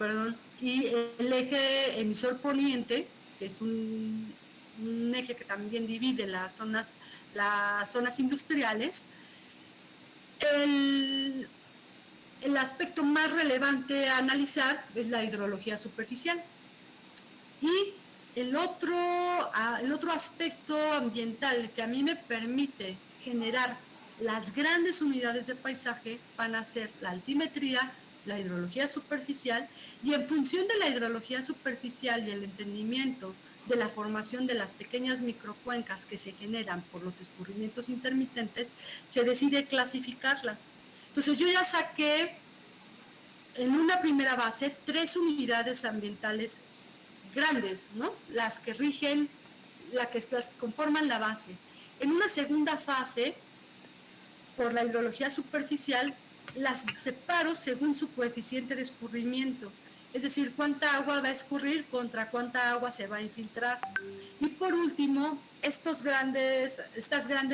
y el eje emisor poniente, que es un eje que también divide las zonas industriales. El aspecto más relevante a analizar es la hidrología superficial, y el otro aspecto ambiental que a mí me permite generar las grandes unidades de paisaje van a ser la altimetría, la hidrología superficial, y en función de la hidrología superficial y el entendimiento de la formación de las pequeñas microcuencas que se generan por los escurrimientos intermitentes, se decide clasificarlas. Entonces yo ya saqué en una primera base 3 unidades ambientales grandes, ¿no? Las que rigen, las que conforman la base. En una segunda fase, por la hidrología superficial, las separo según su coeficiente de escurrimiento, es decir, cuánta agua va a escurrir contra cuánta agua se va a infiltrar. Y por último, estas grandes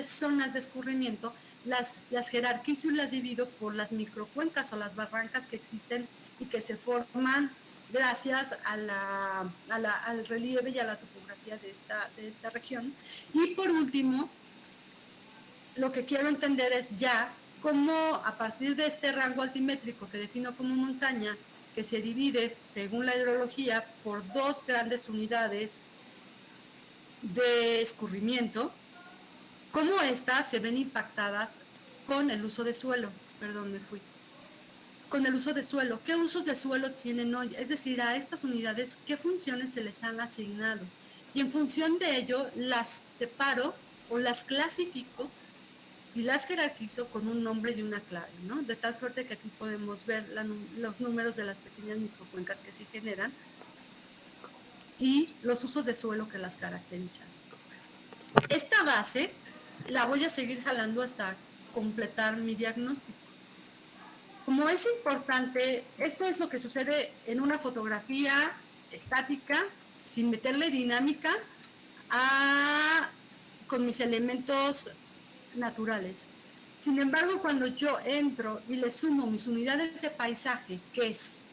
zonas de escurrimiento las jerarquizo y las divido por las microcuencas o las barrancas que existen y que se forman gracias al relieve y a la topografía de esta región. Y por último, lo que quiero entender es ya cómo a partir de este rango altimétrico que defino como montaña, que se divide según la hidrología por 2 grandes unidades de escurrimiento, cómo estas se ven impactadas con el uso de suelo. Con el uso de suelo. ¿Qué usos de suelo tienen hoy? Es decir, a estas unidades, ¿qué funciones se les han asignado? Y en función de ello, las separo o las clasifico y las jerarquizo con un nombre y una clave, ¿no? De tal suerte que aquí podemos ver los números de las pequeñas microcuencas que se generan y los usos de suelo que las caracterizan. Esta base la voy a seguir jalando hasta completar mi diagnóstico. Como es importante, esto es lo que sucede en una fotografía estática, sin meterle dinámica, con mis elementos naturales. Sin embargo, cuando yo entro y le sumo mis unidades de paisaje, que es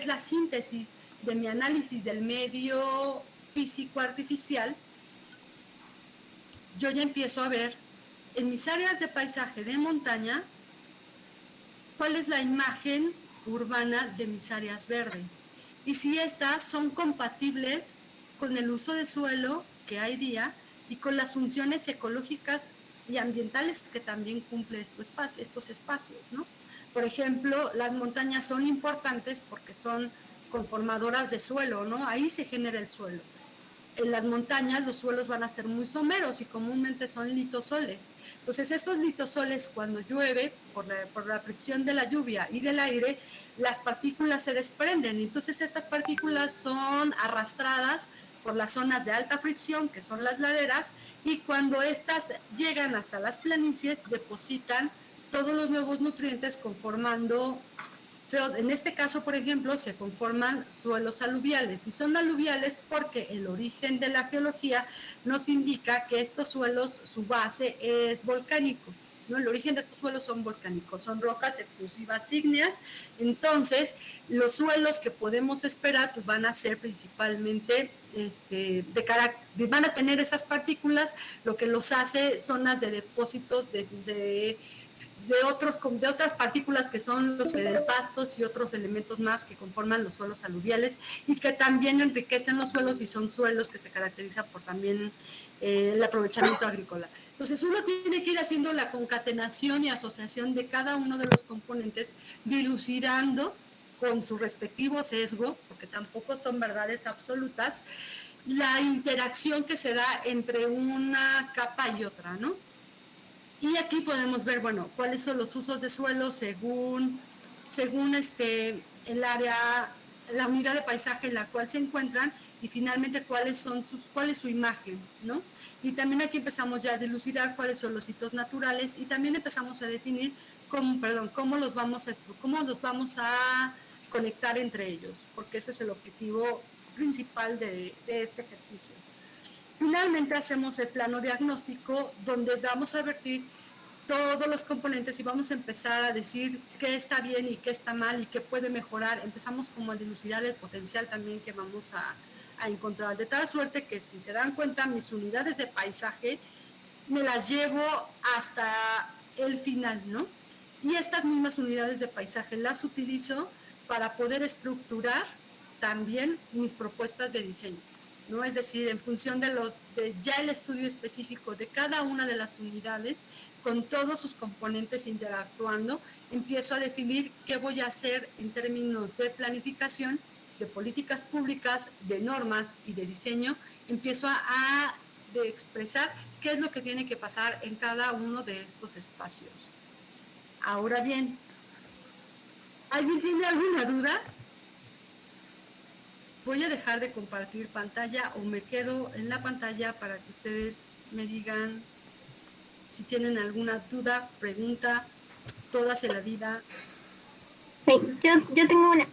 la síntesis de mi análisis del medio físico artificial, yo ya empiezo a ver en mis áreas de paisaje de montaña cuál es la imagen urbana de mis áreas verdes y si estas son compatibles con el uso de suelo que hay día y con las funciones ecológicas y ambientales que también cumple estos espacios, ¿no? Por ejemplo, las montañas son importantes porque son conformadoras de suelo, ¿no? Ahí se genera el suelo. En las montañas los suelos van a ser muy someros y comúnmente son litosoles. Entonces esos litosoles, cuando llueve, por la fricción de la lluvia y del aire, las partículas se desprenden. Entonces estas partículas son arrastradas por las zonas de alta fricción, que son las laderas, y cuando estas llegan hasta las planicies, depositan todos los nuevos nutrientes conformando. En este caso, por ejemplo, se conforman suelos aluviales y son aluviales porque el origen de la geología nos indica que estos suelos, su base es volcánico, ¿no? El origen de estos suelos son volcánicos, son rocas extrusivas ígneas. Entonces, los suelos que podemos esperar pues, van a ser principalmente van a tener esas partículas, lo que los hace zonas de depósitos de otras partículas que son los feldspastos y otros elementos más que conforman los suelos aluviales y que también enriquecen los suelos y son suelos que se caracterizan por también el aprovechamiento agrícola. Entonces uno tiene que ir haciendo la concatenación y asociación de cada uno de los componentes, dilucidando con su respectivo sesgo, porque tampoco son verdades absolutas, la interacción que se da entre una capa y otra, ¿no? Y aquí podemos ver, bueno, cuáles son los usos de suelo según el área, la unidad de paisaje en la cual se encuentran y finalmente cuál es su imagen, ¿no? Y también aquí empezamos ya a dilucidar cuáles son los hitos naturales y también empezamos a definir cómo los vamos a conectar entre ellos, porque ese es el objetivo principal de este ejercicio. Finalmente hacemos el plano diagnóstico donde vamos a vertir todos los componentes y vamos a empezar a decir qué está bien y qué está mal y qué puede mejorar. Empezamos como a dilucidar el potencial también que vamos a encontrar, de tal suerte que si se dan cuenta mis unidades de paisaje me las llevo hasta el final, ¿no? Y estas mismas unidades de paisaje las utilizo para poder estructurar también mis propuestas de diseño. ¿no? Es decir, en función de ya el estudio específico de cada una de las unidades, con todos sus componentes interactuando, empiezo a definir qué voy a hacer en términos de planificación, de políticas públicas, de normas y de diseño. Empiezo de expresar qué es lo que tiene que pasar en cada uno de estos espacios. Ahora bien, ¿alguien tiene alguna duda? Voy a dejar de compartir pantalla o me quedo en la pantalla para que ustedes me digan si tienen alguna duda, pregunta, todas en la vida. Sí, yo tengo una.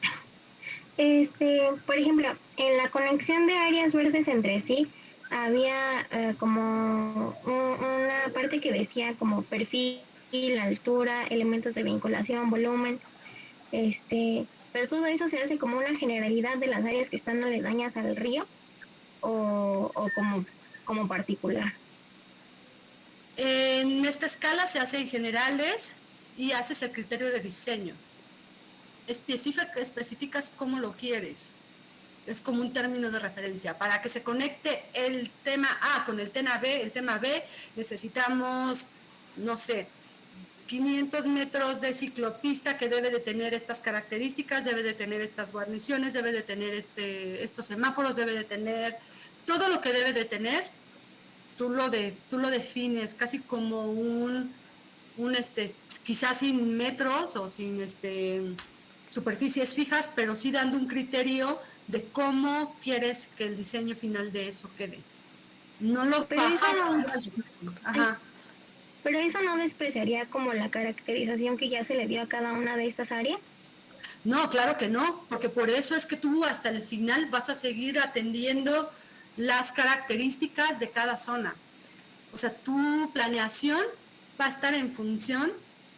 Por ejemplo, en la conexión de áreas verdes entre sí, había como una parte que decía como perfil, altura, elementos de vinculación, volumen, pero todo eso se hace como una generalidad de las áreas que están aledañas al río o como particular. En esta escala se hace en generales y haces el criterio de diseño. Especificas cómo lo quieres. Es como un término de referencia. Para que se conecte el tema A con el tema B necesitamos, no sé, 500 metros de ciclopista que debe de tener estas características, debe de tener estas guarniciones, debe de tener estos semáforos, debe de tener todo lo que debe de tener. Tú lo defines casi como un quizás sin metros o sin superficies fijas, pero sí dando un criterio de cómo quieres que el diseño final de eso quede. No lo bajas. Ajá. Pero eso no despreciaría como la caracterización que ya se le dio a cada una de estas áreas. No, claro que no, porque por eso es que tú hasta el final vas a seguir atendiendo las características de cada zona. O sea, tu planeación va a estar en función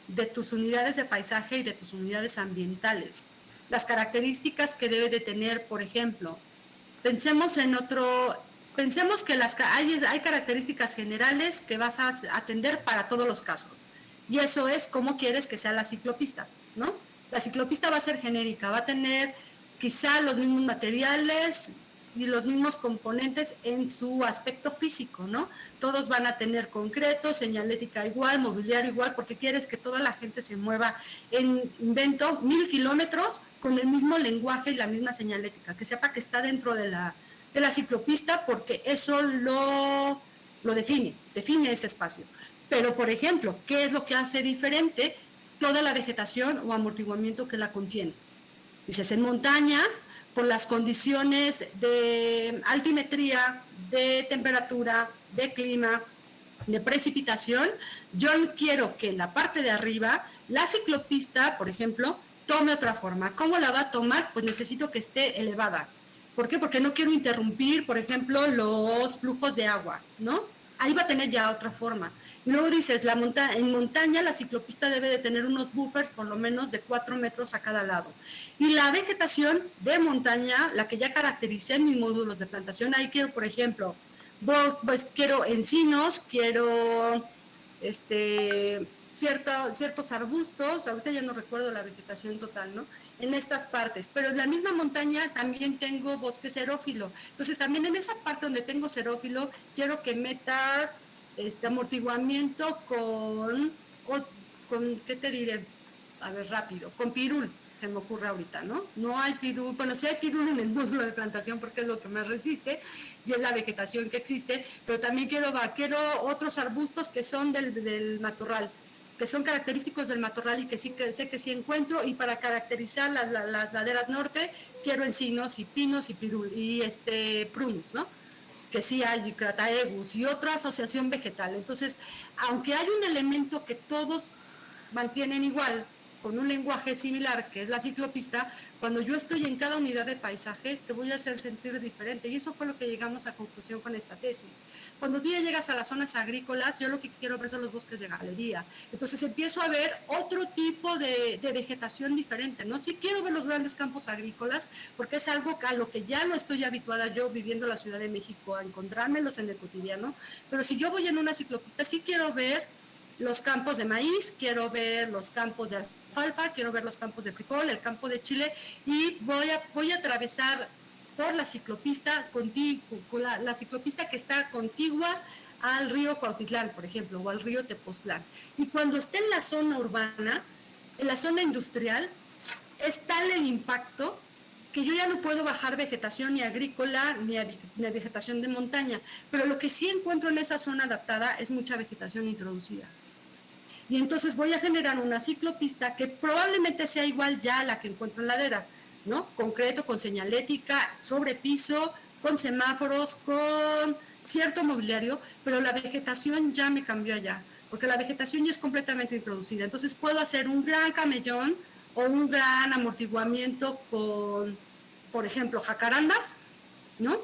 de tus unidades de paisaje y de tus unidades ambientales. Las características que debe de tener, por ejemplo, pensemos que hay características generales que vas a atender para todos los casos. Y eso es cómo quieres que sea la ciclopista, ¿no? La ciclopista va a ser genérica, va a tener quizá los mismos materiales y los mismos componentes en su aspecto físico, ¿no? Todos van a tener concreto, señalética igual, mobiliario igual, porque quieres que toda la gente se mueva invento 1000 kilómetros con el mismo lenguaje y la misma señalética, que sepa que está dentro de la ciclopista, porque eso lo define ese espacio. Pero, por ejemplo, ¿qué es lo que hace diferente toda la vegetación o amortiguamiento que la contiene? Dices, en montaña, por las condiciones de altimetría, de temperatura, de clima, de precipitación, yo quiero que en la parte de arriba, la ciclopista, por ejemplo, tome otra forma. ¿Cómo la va a tomar? Pues necesito que esté elevada. ¿Por qué? Porque no quiero interrumpir, por ejemplo, los flujos de agua, ¿no? Ahí va a tener ya otra forma. Y luego dices, en montaña la ciclopista debe de tener unos buffers por lo menos de 4 metros a cada lado. Y la vegetación de montaña, la que ya caractericé en mis módulos de plantación, ahí quiero, por ejemplo, pues quiero encinos, quiero ciertos arbustos, ahorita ya no recuerdo la vegetación total, ¿no? En estas partes, pero en la misma montaña también tengo bosque xerófilo. Entonces también en esa parte donde tengo xerófilo, quiero que metas amortiguamiento con, ¿qué te diré? A ver, rápido, con pirul, se me ocurre ahorita, ¿no? No hay pirul, bueno, sí hay pirul en el módulo de plantación porque es lo que más resiste y es la vegetación que existe, pero también quiero otros arbustos que son del matorral, que son característicos del matorral y que sí que sé que sí encuentro, y para caracterizar las laderas norte quiero encinos y pinos y pirul y prunus, ¿no? Que sí hay crataegus y otra asociación vegetal. Entonces, aunque hay un elemento que todos mantienen igual, con un lenguaje similar, que es la ciclopista, cuando yo estoy en cada unidad de paisaje, te voy a hacer sentir diferente. Y eso fue lo que llegamos a conclusión con esta tesis. Cuando tú ya llegas a las zonas agrícolas, yo lo que quiero ver son los bosques de galería. Entonces empiezo a ver otro tipo de vegetación diferente, ¿no? Sí quiero ver los grandes campos agrícolas, porque es algo a lo que ya no estoy habituada yo viviendo en la Ciudad de México, a encontrármelos en el cotidiano. Pero si yo voy en una ciclopista, sí quiero ver los campos de maíz, quiero ver los campos de alfalfa, quiero ver los campos de frijol, el campo de chile, y voy a atravesar por la ciclopista la ciclopista que está contigua al río Cuautitlán, por ejemplo, o al río Tepoztlán. Y cuando esté en la zona urbana, en la zona industrial, es tal el impacto que yo ya no puedo bajar vegetación ni agrícola ni vegetación de montaña, pero lo que sí encuentro en esa zona adaptada es mucha vegetación introducida. Y entonces voy a generar una ciclopista que probablemente sea igual ya a la que encuentro en ladera, ¿no? Concreto, con señalética, sobre piso, con semáforos, con cierto mobiliario, pero la vegetación ya me cambió allá, porque la vegetación ya es completamente introducida. Entonces puedo hacer un gran camellón o un gran amortiguamiento con, por ejemplo, jacarandas, ¿no?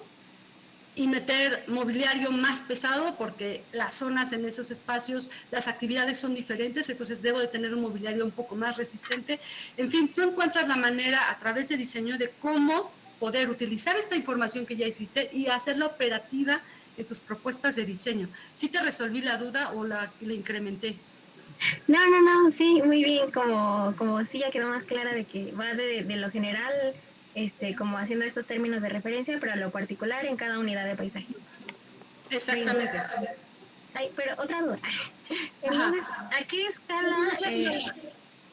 Y meter mobiliario más pesado porque las zonas en esos espacios, las actividades son diferentes, entonces debo de tener un mobiliario un poco más resistente. En fin, tú encuentras la manera a través de diseño de cómo poder utilizar esta información que ya hiciste y hacerla operativa en tus propuestas de diseño. ¿Sí te resolví la duda o la incrementé? No, sí, muy bien, como sí ya quedó más clara de que va de lo general, como haciendo estos términos de referencia, pero a lo particular en cada unidad de paisaje. Exactamente. Ay, pero otra duda. Entonces, ¿a qué escala?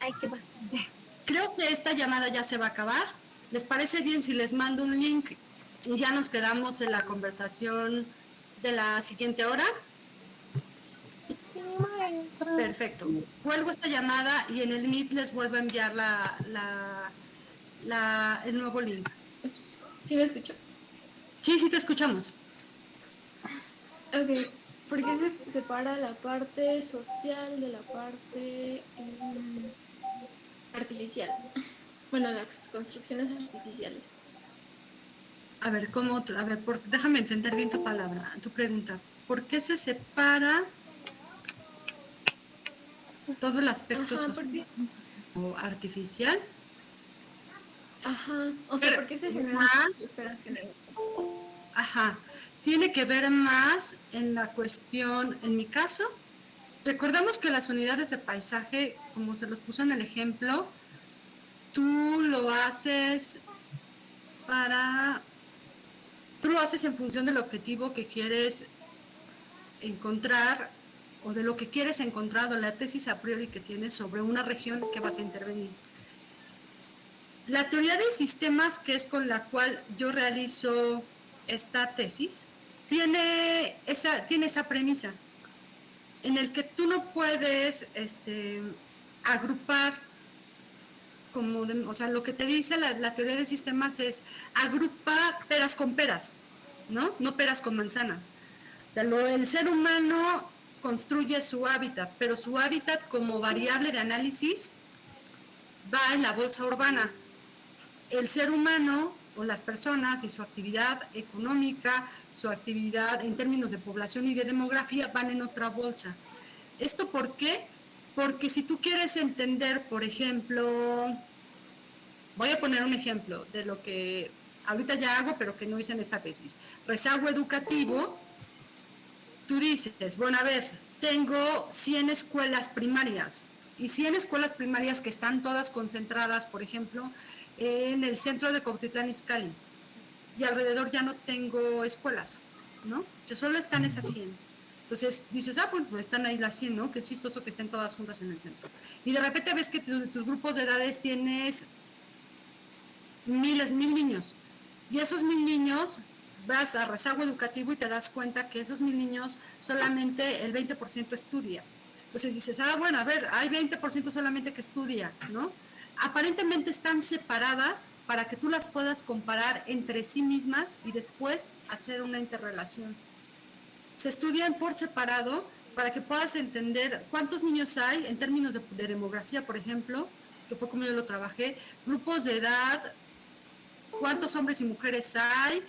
Ay, ¿qué pasa? Creo que esta llamada ya se va a acabar. ¿Les parece bien si les mando un link y ya nos quedamos en la conversación de la siguiente hora? Sí, maestra. Perfecto. Cuelgo esta llamada y en el Meet les vuelvo a enviar el nuevo link. Ups. ¿Sí me escuchó? Sí, sí te escuchamos. Ok. ¿Por qué se separa la parte social de la parte artificial? Bueno, las construcciones artificiales. A ver, ¿cómo otro? A ver, déjame entender bien tu palabra, tu pregunta. ¿Por qué se separa todo el aspecto social o artificial? Ajá. O sea, ¿por qué se genera esperación? Ajá. Tiene que ver más en la cuestión, en mi caso, recordamos que las unidades de paisaje, como se los puse en el ejemplo, tú lo haces en función del objetivo que quieres encontrar o de lo que quieres encontrar o la tesis a priori que tienes sobre una región que vas a intervenir. La teoría de sistemas, que es con la cual yo realizo esta tesis, tiene esa premisa en el que tú no puedes agrupar o sea, lo que te dice la teoría de sistemas es agrupa peras con peras, ¿no? No peras con manzanas. O sea, el ser humano construye su hábitat, pero su hábitat como variable de análisis va en la bolsa urbana. El ser humano o las personas y su actividad económica, su actividad en términos de población y de demografía van en otra bolsa. ¿Esto por qué? Porque si tú quieres entender, por ejemplo, voy a poner un ejemplo de lo que ahorita ya hago, pero que no hice en esta tesis. Rezago educativo, tú dices, bueno, a ver, tengo 100 escuelas primarias y 100 escuelas primarias que están todas concentradas, por ejemplo, en el centro de Cuautitlán Izcalli y alrededor ya no tengo escuelas, ¿no? Solo están esas 100. Entonces dices, pues están ahí las 100, ¿no? Qué chistoso que estén todas juntas en el centro. Y de repente ves que tus grupos de edades tienes mil niños. Y esos 1000 niños vas a rezago educativo y te das cuenta que esos 1000 niños solamente el 20% estudia. Entonces dices, bueno, a ver, hay 20% solamente que estudia, ¿no? Aparentemente están separadas para que tú las puedas comparar entre sí mismas y después hacer una interrelación. Se estudian por separado para que puedas entender cuántos niños hay en términos de demografía, por ejemplo, que fue como yo lo trabajé, grupos de edad, cuántos hombres y mujeres hay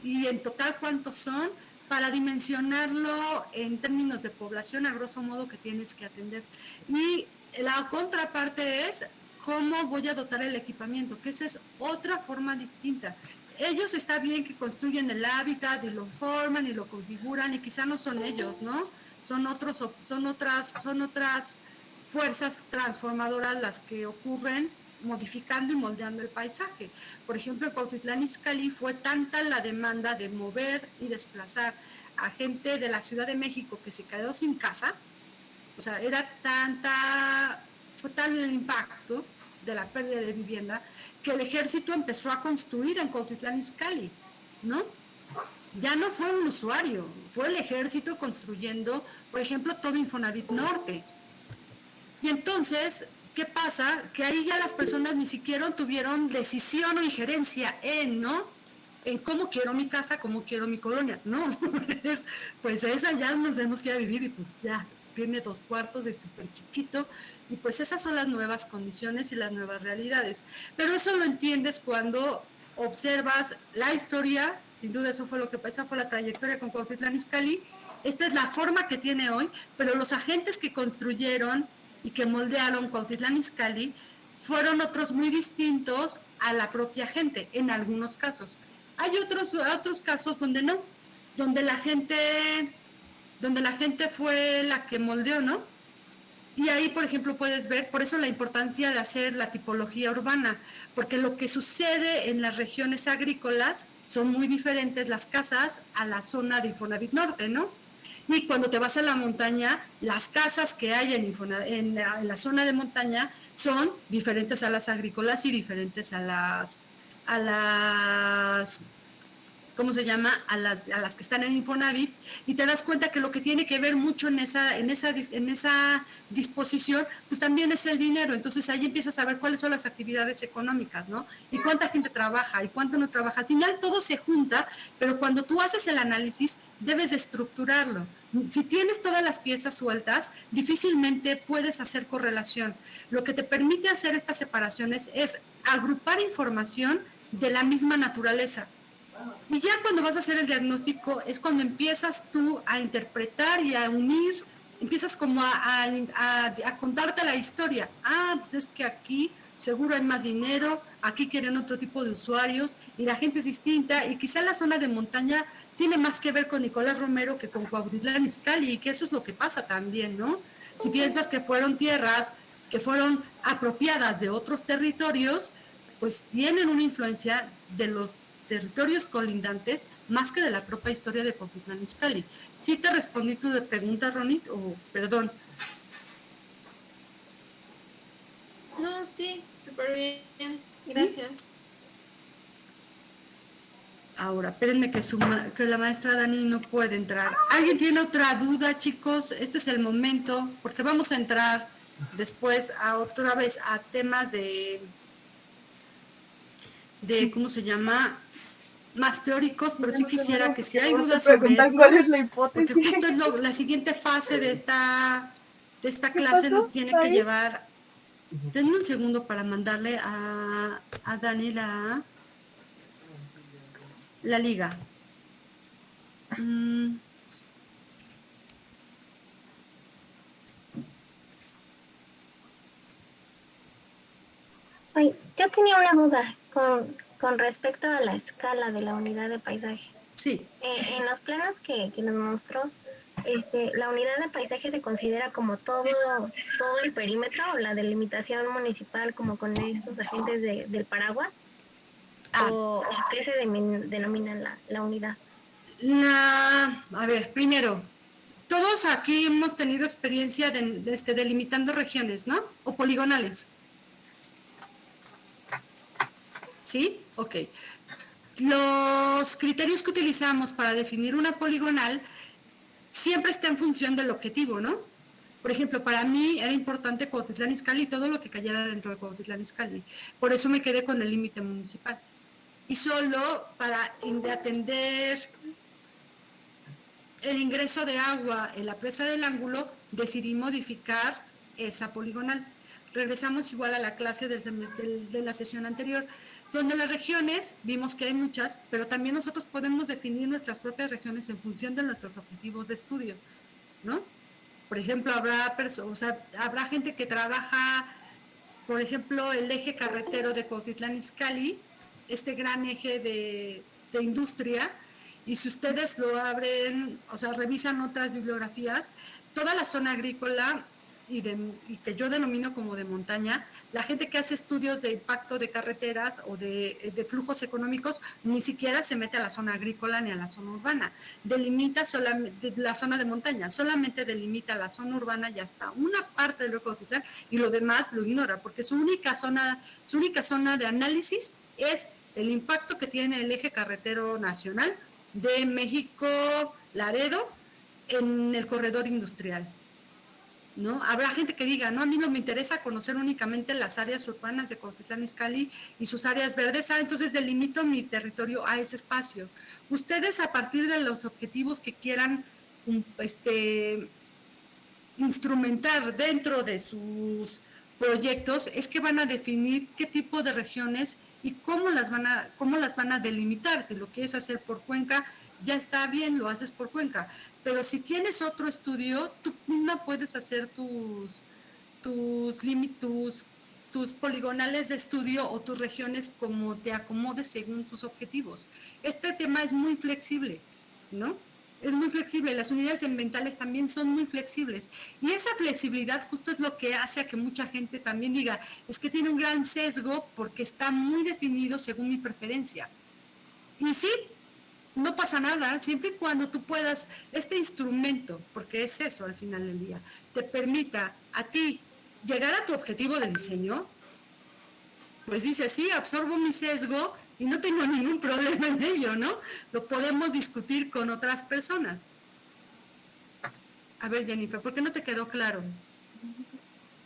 y en total cuántos son, para dimensionarlo en términos de población a grosso modo que tienes que atender. Y la contraparte es cómo voy a dotar el equipamiento, que esa es otra forma distinta. Ellos está bien que construyen el hábitat y lo forman y lo configuran y quizá no son ellos, ¿no? Son otras fuerzas transformadoras las que ocurren modificando y moldeando el paisaje. Por ejemplo, en Cuautitlán Izcalli fue tanta la demanda de mover y desplazar a gente de la Ciudad de México que se quedó sin casa, o sea, fue tal el impacto de la pérdida de vivienda que el ejército empezó a construir en Cuautitlán Izcalli, ¿no? Ya no fue un usuario, fue el ejército construyendo, por ejemplo, todo Infonavit Norte. Y entonces, ¿qué pasa? Que ahí ya las personas ni siquiera tuvieron decisión o injerencia ¿no? En cómo quiero mi casa, cómo quiero mi colonia. No, pues esa ya nos tenemos que ir a vivir y pues ya tiene 2 cuartos, es súper chiquito. Y pues esas son las nuevas condiciones y las nuevas realidades. Pero eso lo entiendes cuando observas la historia, sin duda eso fue lo que pasó, fue la trayectoria con Cuautitlán Izcalli. Esta es la forma que tiene hoy, pero los agentes que construyeron y que moldearon Cuautitlán Izcalli fueron otros muy distintos a la propia gente, en algunos casos. Hay otros casos donde no, donde la gente fue la que moldeó, ¿no? Y ahí, por ejemplo, puedes ver, por eso la importancia de hacer la tipología urbana, porque lo que sucede en las regiones agrícolas son muy diferentes las casas a la zona de Infonavit Norte, ¿no? Y cuando te vas a la montaña, las casas que hay en la zona de montaña son diferentes a las agrícolas y diferentes a las ¿cómo se llama? A las que están en Infonavit, y te das cuenta que lo que tiene que ver mucho en esa disposición, pues también es el dinero. Entonces ahí empiezas a ver cuáles son las actividades económicas, ¿no? Y cuánta gente trabaja y cuánto no trabaja. Al final todo se junta, pero cuando tú haces el análisis, debes de estructurarlo. Si tienes todas las piezas sueltas, difícilmente puedes hacer correlación. Lo que te permite hacer estas separaciones es agrupar información de la misma naturaleza. Y ya cuando vas a hacer el diagnóstico es cuando empiezas tú a interpretar y a unir, empiezas como a contarte la historia. Pues es que aquí seguro hay más dinero, aquí quieren otro tipo de usuarios y la gente es distinta, y quizá la zona de montaña tiene más que ver con Nicolás Romero que con Cuautitlán Izcalli, y que eso es lo que pasa también, ¿no? Si piensas que fueron tierras que fueron apropiadas de otros territorios, pues tienen una influencia de los territorios colindantes más que de la propia historia de Cuautitlán Izcalli. ¿Sí te respondí tu pregunta, Ronit? O perdón. No, sí, súper bien. Gracias. Ahora, espérenme que la maestra Dani no puede entrar. ¿Alguien tiene otra duda, chicos? Este es el momento, porque vamos a entrar después otra vez a temas de ¿cómo se llama? Más teóricos, pero sí quisiera que si hay dudas sobre esto, ¿cuál es la hipótesis? porque justo es la siguiente fase de esta clase nos tiene que llevar. Denme un segundo para mandarle a Dani la liga. Oye, yo tenía una duda con respecto a la escala de la unidad de paisaje. Sí. En los planos que nos mostró, la unidad de paisaje se considera como todo el perímetro, o la delimitación municipal, como con estos agentes del paraguas, o qué se denomina la unidad. A ver, primero, todos aquí hemos tenido experiencia delimitando regiones, ¿no? O poligonales. ¿Sí? Ok. Los criterios que utilizamos para definir una poligonal siempre está en función del objetivo, ¿no? Por ejemplo, para mí era importante Cuautitlán Izcalli y todo lo que cayera dentro de Cuautitlán Izcalli. Por eso me quedé con el límite municipal. Y solo para atender el ingreso de agua en la presa del ángulo, decidí modificar esa poligonal. Regresamos igual a la clase de la sesión anterior, donde las regiones, vimos que hay muchas, pero también nosotros podemos definir nuestras propias regiones en función de nuestros objetivos de estudio, ¿no? Por ejemplo, habrá gente que trabaja, por ejemplo, el eje carretero de Cuautitlán Izcalli, este gran eje de industria, y si ustedes lo abren, revisan otras bibliografías, toda la zona agrícola y que yo denomino como de montaña, la gente que hace estudios de impacto de carreteras o de flujos económicos ni siquiera se mete a la zona agrícola ni a la zona urbana. Delimita solamente la zona de montaña, solamente delimita la zona urbana y hasta una parte del río Cuautitlán, y lo demás lo ignora, porque su única zona de análisis es el impacto que tiene el eje carretero nacional de México-Laredo en el corredor industrial, ¿no? Habrá gente que diga, no, a mí no me interesa conocer únicamente las áreas urbanas de Cuautitlán Izcalli y sus áreas verdes, entonces delimito mi territorio a ese espacio. Ustedes, a partir de los objetivos que quieran instrumentar dentro de sus proyectos, es que van a definir qué tipo de regiones y cómo las van a delimitar. Si lo quieres hacer por cuenca, ya está bien, lo haces por cuenca. Pero si tienes otro estudio, tú misma puedes hacer tus poligonales de estudio o tus regiones como te acomodes según tus objetivos. Este tema es muy flexible, ¿no? Es muy flexible, las unidades ambientales también son muy flexibles, y esa flexibilidad justo es lo que hace a que mucha gente también diga, es que tiene un gran sesgo porque está muy definido según mi preferencia. Y sí, no pasa nada, siempre y cuando tú puedas, este instrumento, porque es eso al final del día, te permita a ti llegar a tu objetivo de diseño, pues dice, sí, absorbo mi sesgo y no tengo ningún problema en ello, ¿no? Lo podemos discutir con otras personas. A ver, Jennifer, ¿por qué no te quedó claro?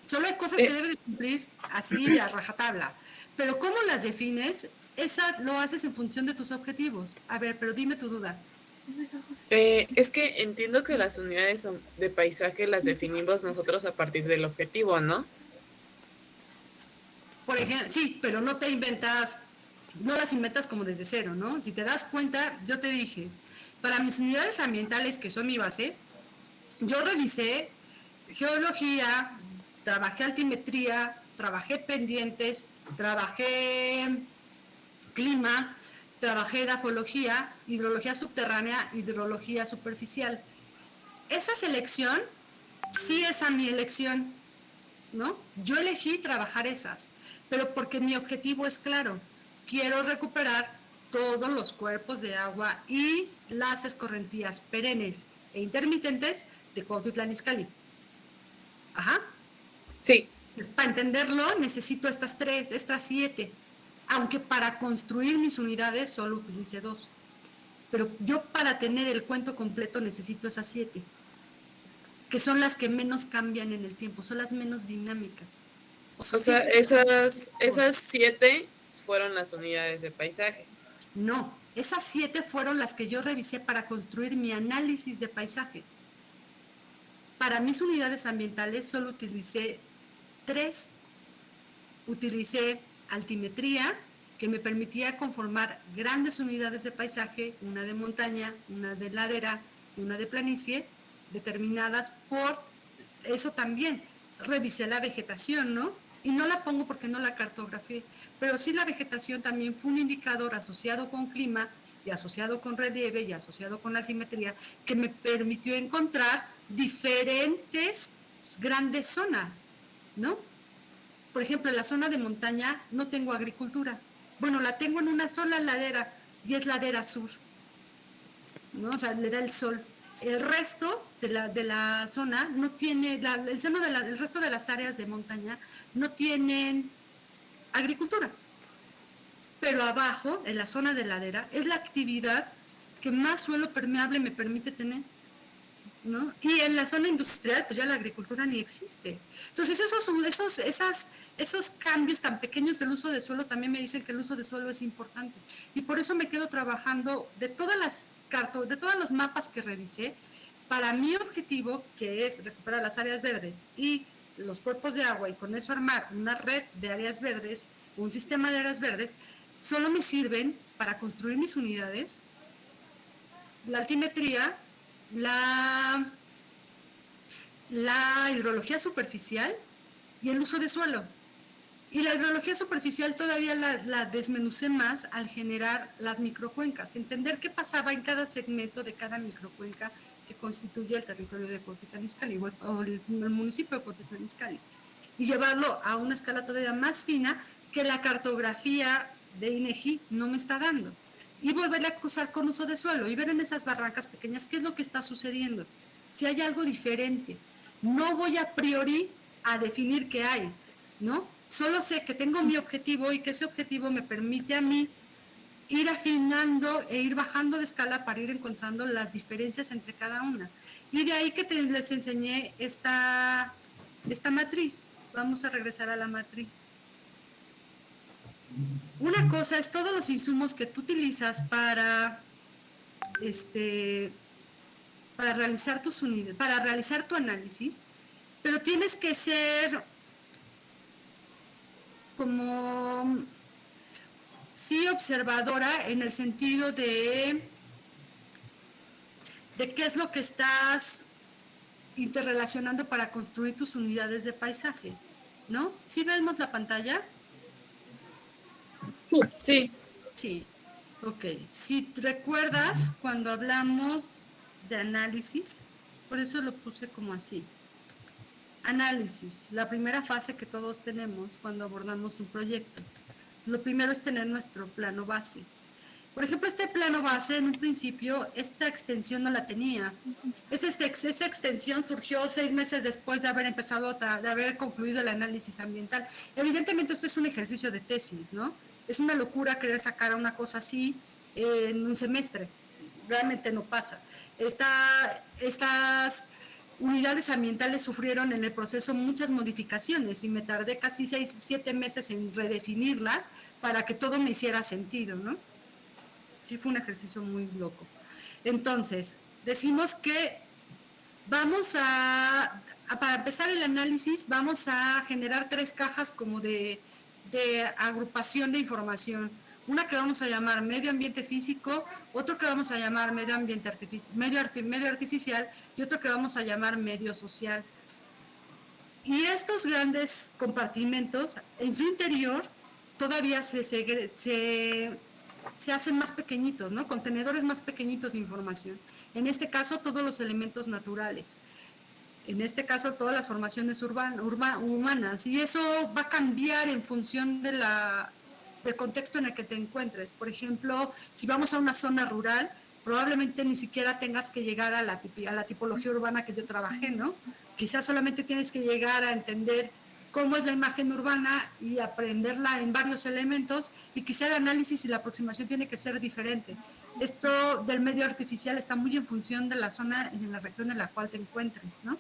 Solo hay cosas que debes de cumplir así de a rajatabla, pero ¿cómo las defines? Esa lo haces en función de tus objetivos. A ver, pero dime tu duda. Es que entiendo que las unidades de paisaje las definimos nosotros a partir del objetivo, ¿no? Por ejemplo, sí, pero no las inventas como desde cero, ¿no? Si te das cuenta, yo te dije, para mis unidades ambientales, que son mi base, yo revisé geología, trabajé altimetría, trabajé pendientes, trabajé clima, trabajé edafología, hidrología subterránea, hidrología superficial. Esa selección sí es a mi elección, ¿no? Yo elegí trabajar esas, pero porque mi objetivo es claro, quiero recuperar todos los cuerpos de agua y las escorrentías perennes e intermitentes de Cuautitlán Izcalli. Ajá. Sí. Pues para entenderlo necesito estas 7, aunque para construir mis unidades solo utilicé 2. Pero yo para tener el cuento completo necesito esas 7. Que son las que menos cambian en el tiempo, son las menos dinámicas. O sea, esas 7 fueron las unidades de paisaje. No, esas 7 fueron las que yo revisé para construir mi análisis de paisaje. Para mis unidades ambientales solo utilicé 3. Utilicé altimetría, que me permitía conformar grandes unidades de paisaje, una de montaña, una de ladera, una de planicie, determinadas por eso también. Revisé la vegetación, ¿no? Y no la pongo porque no la cartografié, pero sí la vegetación también fue un indicador asociado con clima y asociado con relieve y asociado con altimetría que me permitió encontrar diferentes grandes zonas, ¿no? Por ejemplo, en la zona de montaña no tengo agricultura. Bueno, la tengo en una sola ladera y es ladera sur, ¿no? O sea, le da el sol. El resto de la zona no tiene, el resto de las áreas de montaña no tienen agricultura. Pero abajo, en la zona de ladera, es la actividad que más suelo permeable me permite tener, ¿no? Y en la zona industrial, pues ya la agricultura ni existe. Entonces, esos cambios tan pequeños del uso de suelo también me dicen que el uso de suelo es importante. Y por eso me quedo trabajando de todos los mapas que revisé, para mi objetivo, que es recuperar las áreas verdes y los cuerpos de agua, y con eso armar una red de áreas verdes, un sistema de áreas verdes, solo me sirven para construir mis unidades, la altimetría, la hidrología superficial y el uso de suelo. Y la hidrología superficial todavía la desmenucé más al generar las microcuencas, entender qué pasaba en cada segmento de cada microcuenca que constituye el territorio de Cuautitlán Izcalli o el municipio de Cuautitlán Izcalli, y llevarlo a una escala todavía más fina que la cartografía de INEGI no me está dando, y volverle a cruzar con uso de suelo y ver en esas barrancas pequeñas qué es lo que está sucediendo, si hay algo diferente. No voy a priori a definir qué hay, ¿no? Solo sé que tengo mi objetivo y que ese objetivo me permite a mí ir afinando e ir bajando de escala para ir encontrando las diferencias entre cada una. Y de ahí que les enseñé esta matriz. Vamos a regresar a la matriz. Una cosa es todos los insumos que tú utilizas para realizar tus unidades, para realizar tu análisis, pero tienes que ser como sí observadora en el sentido de qué es lo que estás interrelacionando para construir tus unidades de paisaje, ¿no? ¿Sí vemos la pantalla? Sí. Sí. Ok. Si recuerdas, cuando hablamos de análisis, por eso lo puse como así. Análisis, la primera fase que todos tenemos cuando abordamos un proyecto. Lo primero es tener nuestro plano base. Por ejemplo, este plano base, en un principio, esta extensión no la tenía. Esa extensión surgió 6 meses después de haber empezado, de haber concluido el análisis ambiental. Evidentemente, esto es un ejercicio de tesis, ¿no? Es una locura querer sacar a una cosa así en un semestre. Realmente no pasa. Estas unidades ambientales sufrieron en el proceso muchas modificaciones y me tardé casi 6, 7 meses en redefinirlas para que todo me hiciera sentido, ¿no? Sí, fue un ejercicio muy loco. Entonces, decimos que para empezar el análisis, vamos a generar 3 cajas como de agrupación de información. Una que vamos a llamar medio ambiente físico, otro que vamos a llamar medio artificial y otro que vamos a llamar medio social. Y estos grandes compartimentos, en su interior, todavía se hacen más pequeñitos, ¿no? Contenedores más pequeñitos de información. En este caso, todos los elementos naturales. En este caso, todas las formaciones humanas. Y eso va a cambiar en función del contexto en el que te encuentres. Por ejemplo, si vamos a una zona rural, probablemente ni siquiera tengas que llegar a la tipología urbana que yo trabajé, ¿no? Quizás solamente tienes que llegar a entender cómo es la imagen urbana y aprenderla en varios elementos, y quizá el análisis y la aproximación tiene que ser diferente. Esto del medio artificial está muy en función de la zona, en la región en la cual te encuentres, ¿no?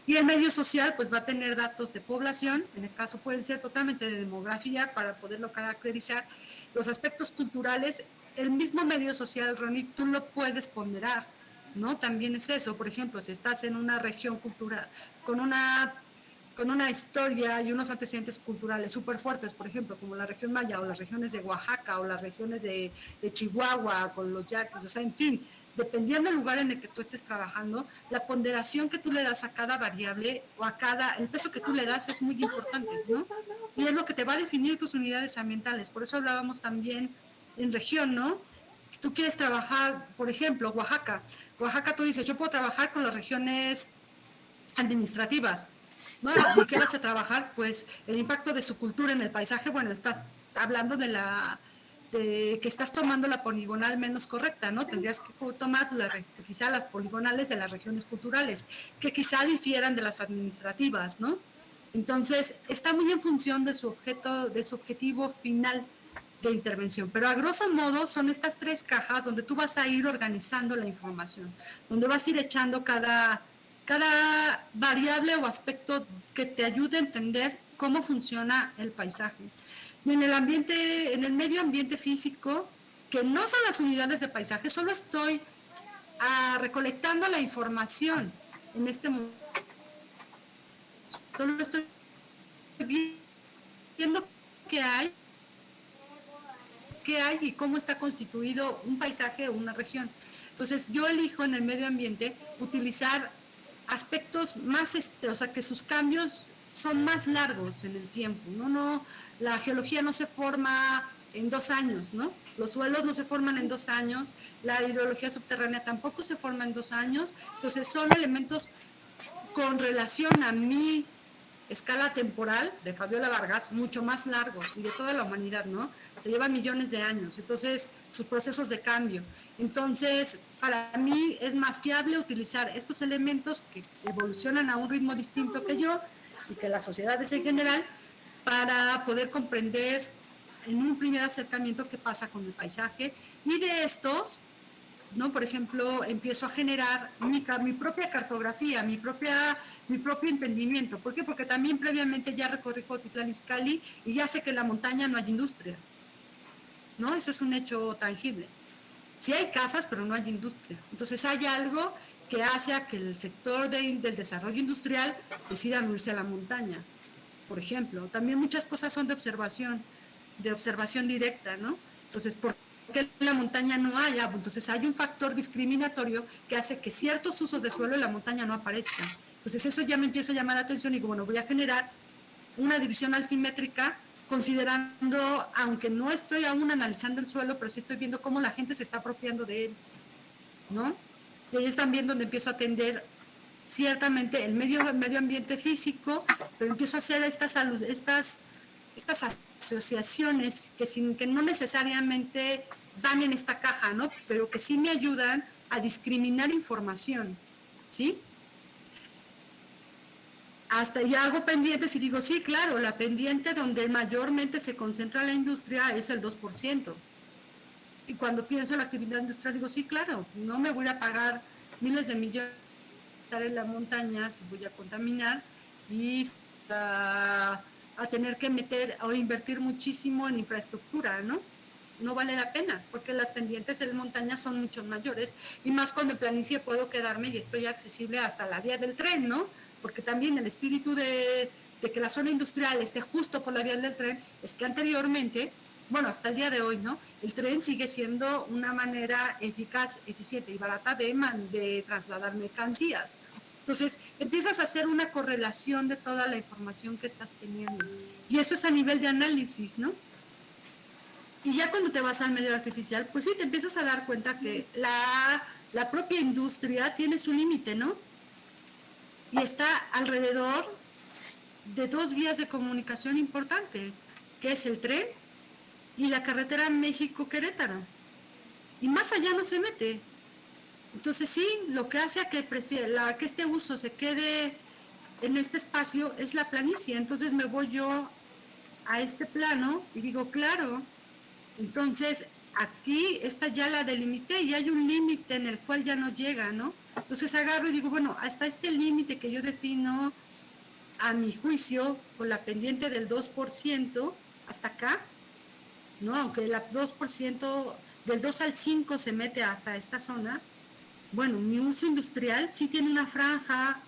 Y el medio social pues va a tener datos de población, en el caso pueden ser totalmente de demografía para poderlo caracterizar. Los aspectos culturales, el mismo medio social, Ronnie, tú lo puedes ponderar, ¿no? También es eso. Por ejemplo, si estás en una región cultural con una historia y unos antecedentes culturales súper fuertes, por ejemplo, como la región maya o las regiones de Oaxaca o las regiones de Chihuahua con los yaquis, o sea, en fin, dependiendo del lugar en el que tú estés trabajando, la ponderación que tú le das a cada variable o el peso que tú le das es muy importante, ¿no? Y es lo que te va a definir tus unidades ambientales. Por eso hablábamos también en región, ¿no? Tú quieres trabajar, por ejemplo, Oaxaca, tú dices, yo puedo trabajar con las regiones administrativas. Bueno, ¿y qué vas a trabajar? Pues el impacto de su cultura en el paisaje. Bueno, estás hablando de que estás tomando la poligonal menos correcta, ¿no? Tendrías que tomar quizá las poligonales de las regiones culturales, que quizá difieran de las administrativas, ¿no? Entonces, está muy en función de su objetivo final de intervención. Pero a grosso modo son estas 3 cajas donde tú vas a ir organizando la información, donde vas a ir echando cada variable o aspecto que te ayude a entender cómo funciona el paisaje. Y en el medio ambiente físico, que no son las unidades de paisaje, solo estoy recolectando la información en este momento. Solo estoy viendo qué hay y cómo está constituido un paisaje o una región. Entonces, yo elijo en el medio ambiente utilizar aspectos más, o sea, que sus cambios son más largos en el tiempo, ¿no? La geología no se forma en 2 años, ¿no? Los suelos no se forman en 2 años, la hidrología subterránea tampoco se forma en 2 años, entonces son elementos con relación a mi escala temporal de Fabiola Vargas mucho más largos y de toda la humanidad, ¿no? Se llevan millones de años, entonces sus procesos de cambio. Entonces, para mí es más fiable utilizar estos elementos que evolucionan a un ritmo distinto que yo y que las sociedades en general para poder comprender en un primer acercamiento qué pasa con el paisaje y de estos, ¿no? Por ejemplo, empiezo a generar mi propia cartografía, mi propio entendimiento. ¿Por qué? Porque también previamente ya recorrí Cuautitlán Izcalli y ya sé que en la montaña no hay industria, ¿no? Eso es un hecho tangible. Sí hay casas, pero no hay industria. Entonces hay algo que hace a que el sector del desarrollo industrial decida irse a la montaña, por ejemplo. También muchas cosas son de observación directa, ¿no? Entonces, ¿por qué en la montaña no haya? Entonces hay un factor discriminatorio que hace que ciertos usos de suelo en la montaña no aparezcan. Entonces eso ya me empieza a llamar la atención y digo, bueno, voy a generar una división altimétrica considerando, aunque no estoy aún analizando el suelo, pero sí estoy viendo cómo la gente se está apropiando de él, ¿no? Y ahí es también donde empiezo a atender ciertamente el medio ambiente físico, pero empiezo a hacer estas asociaciones que no necesariamente van en esta caja, ¿no? Pero que sí me ayudan a discriminar información, ¿sí? Hasta ya hago pendientes y digo, sí, claro, la pendiente donde mayormente se concentra la industria es el 2%. Y cuando pienso en la actividad industrial digo, sí, claro, no me voy a pagar miles de millones estar en la montaña si voy a contaminar y a tener que meter o invertir muchísimo en infraestructura, ¿no? No vale la pena, porque las pendientes en montaña son mucho mayores, y más cuando en planicie puedo quedarme y estoy accesible hasta la vía del tren, ¿no? Porque también el espíritu de que la zona industrial esté justo por la vía del tren es que anteriormente, bueno, hasta el día de hoy, ¿no? El tren sigue siendo una manera eficaz, eficiente y barata de trasladar mercancías. Entonces, empiezas a hacer una correlación de toda la información que estás teniendo. Y eso es a nivel de análisis, ¿no? Y ya cuando te vas al medio artificial, pues sí, te empiezas a dar cuenta que la propia industria tiene su límite, ¿no? Y está alrededor de 2 vías de comunicación importantes, que es el tren y la carretera México-Querétaro. Y más allá no se mete. Entonces sí, lo que hace a que este uso se quede en este espacio es la planicie. Entonces me voy yo a este plano y digo, claro, entonces aquí esta ya la delimité y hay un límite en el cual ya no llega, ¿no? Entonces agarro y digo, bueno, hasta este límite que yo defino a mi juicio con la pendiente del 2%, hasta acá, ¿no? Aunque el 2%, del 2 al 5 se mete hasta esta zona, bueno, mi uso industrial sí tiene una franja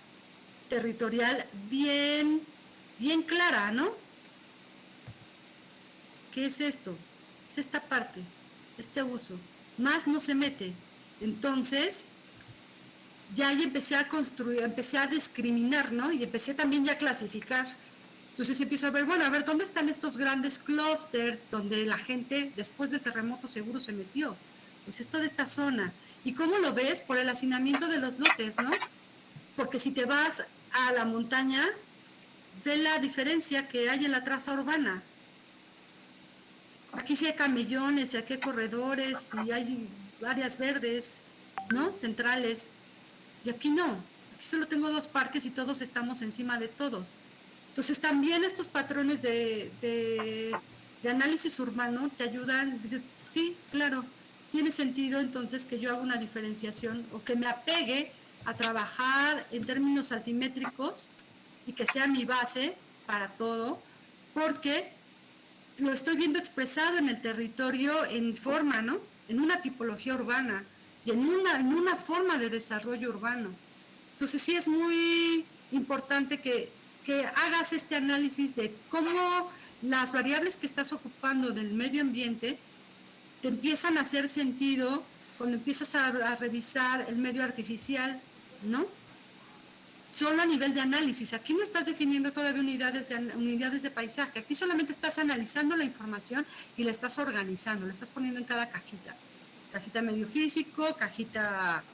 territorial bien clara, ¿no? ¿Qué es esto? Es esta parte, este uso. Más no se mete. Entonces, ya ahí empecé a construir, empecé a discriminar, ¿no? Y empecé también ya a clasificar. Entonces empiezo a ver, bueno, a ver, ¿dónde están estos grandes clústeres donde la gente después del terremoto seguro se metió? Pues es toda esta zona. ¿Y cómo lo ves? Por el hacinamiento de los lotes, ¿no? Porque si te vas a la montaña, ve la diferencia que hay en la traza urbana. Aquí sí hay camellones, y aquí hay corredores, y hay áreas verdes, ¿no? Centrales. Y aquí no. Aquí solo tengo 2 parques y todos estamos encima de todos. Entonces también estos patrones de análisis urbano te ayudan, dices, sí, claro, tiene sentido entonces que yo haga una diferenciación o que me apegue a trabajar en términos altimétricos y que sea mi base para todo, porque lo estoy viendo expresado en el territorio en forma, ¿no? En una tipología urbana y en una forma de desarrollo urbano. Entonces sí es muy importante que hagas este análisis de cómo las variables que estás ocupando del medio ambiente te empiezan a hacer sentido cuando empiezas a revisar el medio artificial, ¿no? solo a nivel de análisis. Aquí no estás definiendo todavía unidades de paisaje, aquí solamente estás analizando la información y la estás organizando, la estás poniendo en cada cajita. Cajita medio físico, cajita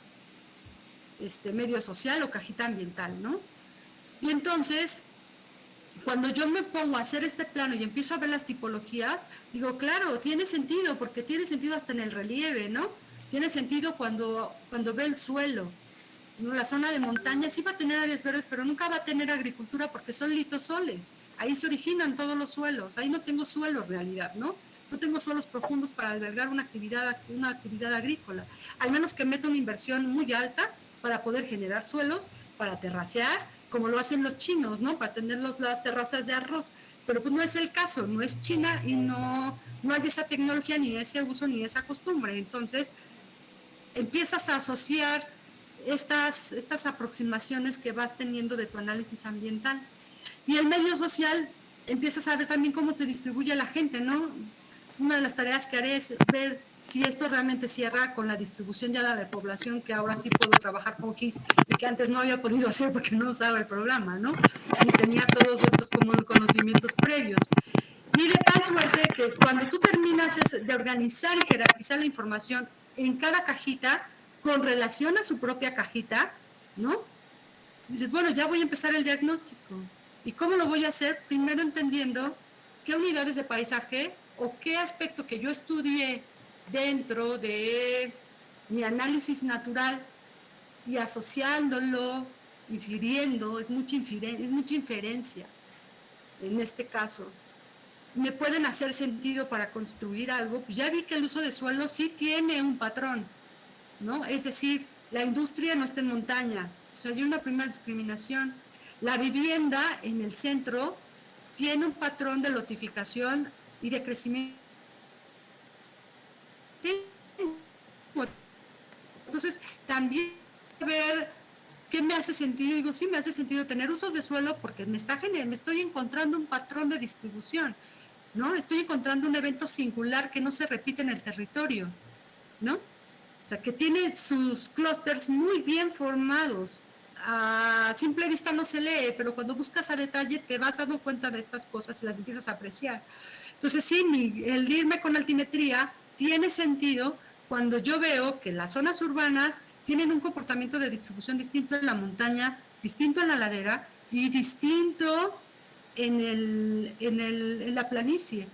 medio social o cajita ambiental, ¿no? Y entonces, cuando yo me pongo a hacer este plano y empiezo a ver las tipologías, digo, claro, tiene sentido, porque tiene sentido hasta en el relieve, ¿no? Tiene sentido cuando ve el suelo, ¿no? La zona de montaña sí va a tener áreas verdes, pero nunca va a tener agricultura porque son litosoles. Ahí se originan todos los suelos. Ahí no tengo suelo en realidad, ¿no? No tengo suelos profundos para albergar una actividad agrícola. Al menos que meta una inversión muy alta para poder generar suelos, para terracear, como lo hacen los chinos, ¿no? Para tener las terrazas de arroz. Pero pues no es el caso, no es China y no hay esa tecnología, ni ese uso, ni esa costumbre. Entonces, empiezas a asociar estas aproximaciones que vas teniendo de tu análisis ambiental. Y el medio social, empiezas a ver también cómo se distribuye la gente, ¿no? Una de las tareas que haré es ver si esto realmente cierra con la distribución ya de la población, que ahora sí puedo trabajar con GIS, y que antes no había podido hacer porque no usaba el programa, ¿no? Ni tenía todos estos como conocimientos previos. Y de tal suerte que cuando tú terminas de organizar y jerarquizar la información en cada cajita, con relación a su propia cajita, ¿no? Dices, bueno, ya voy a empezar el diagnóstico. ¿Y cómo lo voy a hacer? Primero entendiendo qué unidades de paisaje o qué aspecto que yo estudié dentro de mi análisis natural y asociándolo, infiriendo, es mucha inferencia en este caso. Me pueden hacer sentido para construir algo. Pues ya vi que el uso de suelo sí tiene un patrón, ¿no? Es decir, la industria no está en montaña, o sea, hay una primera discriminación. La vivienda en el centro tiene un patrón de lotificación y de crecimiento. Entonces, también ver qué me hace sentido. Digo, sí, me hace sentido tener usos de suelo porque me estoy encontrando un patrón de distribución, ¿no? Estoy encontrando un evento singular que no se repite en el territorio, ¿no? O sea, que tiene sus clústeres muy bien formados. A simple vista no se lee, pero cuando buscas a detalle te vas dando cuenta de estas cosas y las empiezas a apreciar. Entonces, sí, el irme con altimetría tiene sentido cuando yo veo que las zonas urbanas tienen un comportamiento de distribución distinto en la montaña, distinto en la ladera y distinto en la planicie.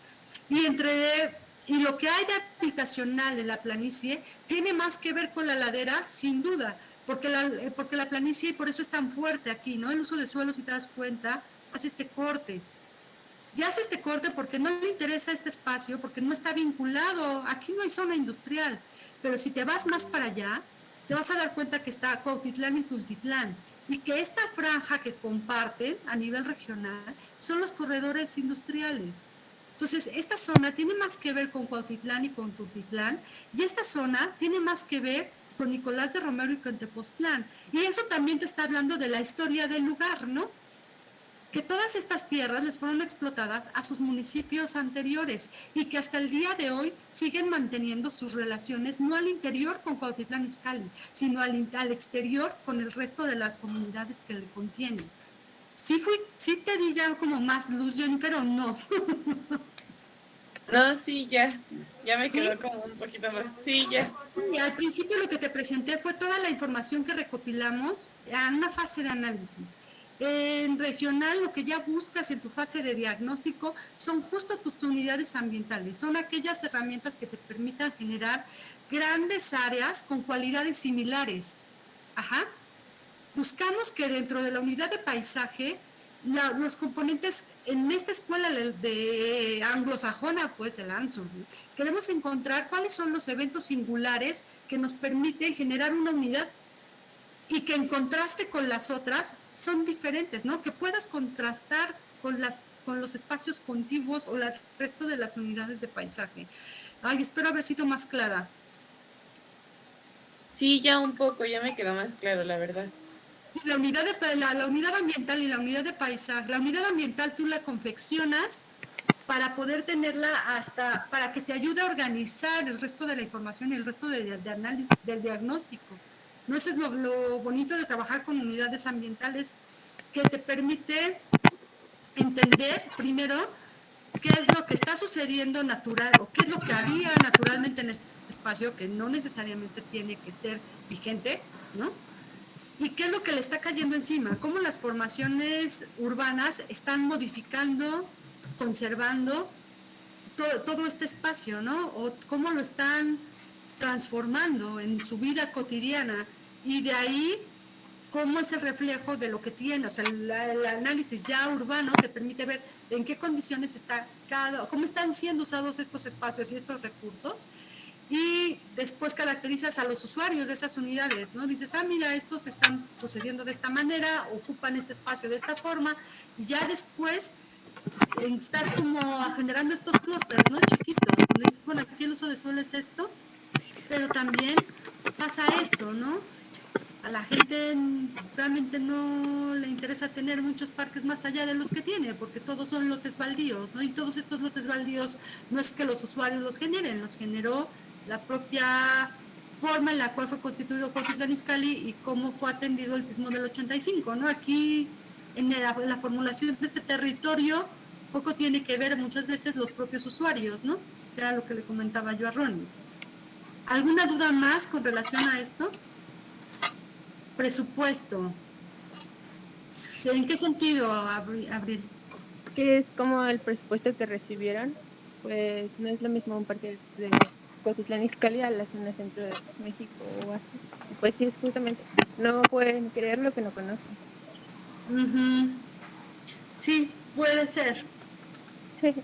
Y lo que hay de habitacional en la planicie tiene más que ver con la ladera, sin duda, porque la planicie, y por eso es tan fuerte aquí, ¿no? El uso de suelo, si te das cuenta, hace este corte. Y hace este corte porque no le interesa este espacio, porque no está vinculado. Aquí no hay zona industrial, pero si te vas más para allá, te vas a dar cuenta que está Cuautitlán y Tultitlán, y que esta franja que comparten a nivel regional son los corredores industriales. Entonces, esta zona tiene más que ver con Cuautitlán y con Tultitlán, y esta zona tiene más que ver con Nicolás de Romero y con Tepoztlán. Y eso también te está hablando de la historia del lugar, ¿no? Que todas estas tierras les fueron explotadas a sus municipios anteriores y que hasta el día de hoy siguen manteniendo sus relaciones no al interior con Cuautitlán Izcalli, sino al exterior con el resto de las comunidades que le contienen. Sí te di ya como más luz, Jenny, pero no. No, sí, ya me quedó como un poquito más. Sí, ya. Y al principio lo que te presenté fue toda la información que recopilamos en una fase de análisis. En regional, lo que ya buscas en tu fase de diagnóstico son justo tus unidades ambientales, son aquellas herramientas que te permitan generar grandes áreas con cualidades similares. Ajá. Buscamos que dentro de la unidad de paisaje, los componentes en esta escuela de anglosajona, pues el ANSUR, queremos encontrar cuáles son los eventos singulares que nos permiten generar una unidad y que en contraste con las otras son diferentes, ¿no? Que puedas contrastar con los espacios contiguos o el resto de las unidades de paisaje. Ay, espero haber sido más clara. Sí, ya un poco, ya me quedó más claro, la verdad. Sí, la unidad ambiental y la unidad de paisaje. La unidad ambiental tú la confeccionas para poder tenerla para que te ayude a organizar el resto de la información y el resto de análisis del diagnóstico. ¿no? Eso es lo bonito de trabajar con unidades ambientales, que te permite entender primero qué es lo que está sucediendo natural o qué es lo que había naturalmente en este espacio, que no necesariamente tiene que ser vigente, ¿no? Y qué es lo que le está cayendo encima, cómo las formaciones urbanas están modificando, conservando todo este espacio, ¿no? O cómo lo están transformando en su vida cotidiana. Y de ahí, cómo es el reflejo de lo que tiene. O sea, el análisis ya urbano te permite ver en qué condiciones está cómo están siendo usados estos espacios y estos recursos. Y después caracterizas a los usuarios de esas unidades, ¿no? Dices, mira, estos están sucediendo de esta manera, ocupan este espacio de esta forma, y ya después estás como generando estos clústeres, ¿no? Chiquitos, donde dices, bueno, aquí el uso de suelo es esto, pero también pasa esto, ¿no? A la gente realmente no le interesa tener muchos parques más allá de los que tiene, porque todos son lotes baldíos, ¿no? Y todos estos lotes baldíos no es que los usuarios los generen, los generó la propia forma en la cual fue constituido Cuautitlán Izcalli y cómo fue atendido el sismo del 85, ¿no? Aquí en la formulación de este territorio poco tiene que ver muchas veces los propios usuarios, ¿no? Que era lo que le comentaba yo a Ronnie. ¿Alguna duda más con relación a esto? Presupuesto. ¿En qué sentido, Abril? Que es como el presupuesto que recibieron, pues no es lo mismo un parque de Cuautitlán Izcalli a la zona centro de México o así. Pues sí, es justamente, no pueden creer lo que no conocen. Sí, puede ser.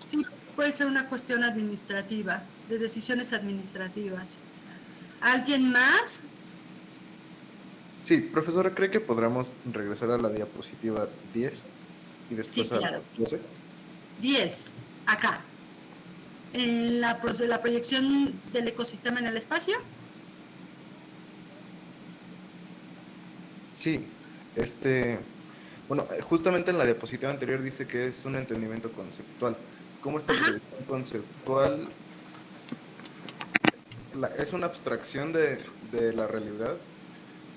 Sí, puede ser una cuestión administrativa, de decisiones administrativas. ¿Alguien más? Sí, profesora, ¿cree que podremos regresar a la diapositiva 10 y después Sí, claro. a la 12? 10, acá. En la proyección del ecosistema en el espacio. Sí, bueno, justamente en la diapositiva anterior dice que es un entendimiento conceptual. ¿Cómo esta proyección conceptual es una abstracción de la realidad?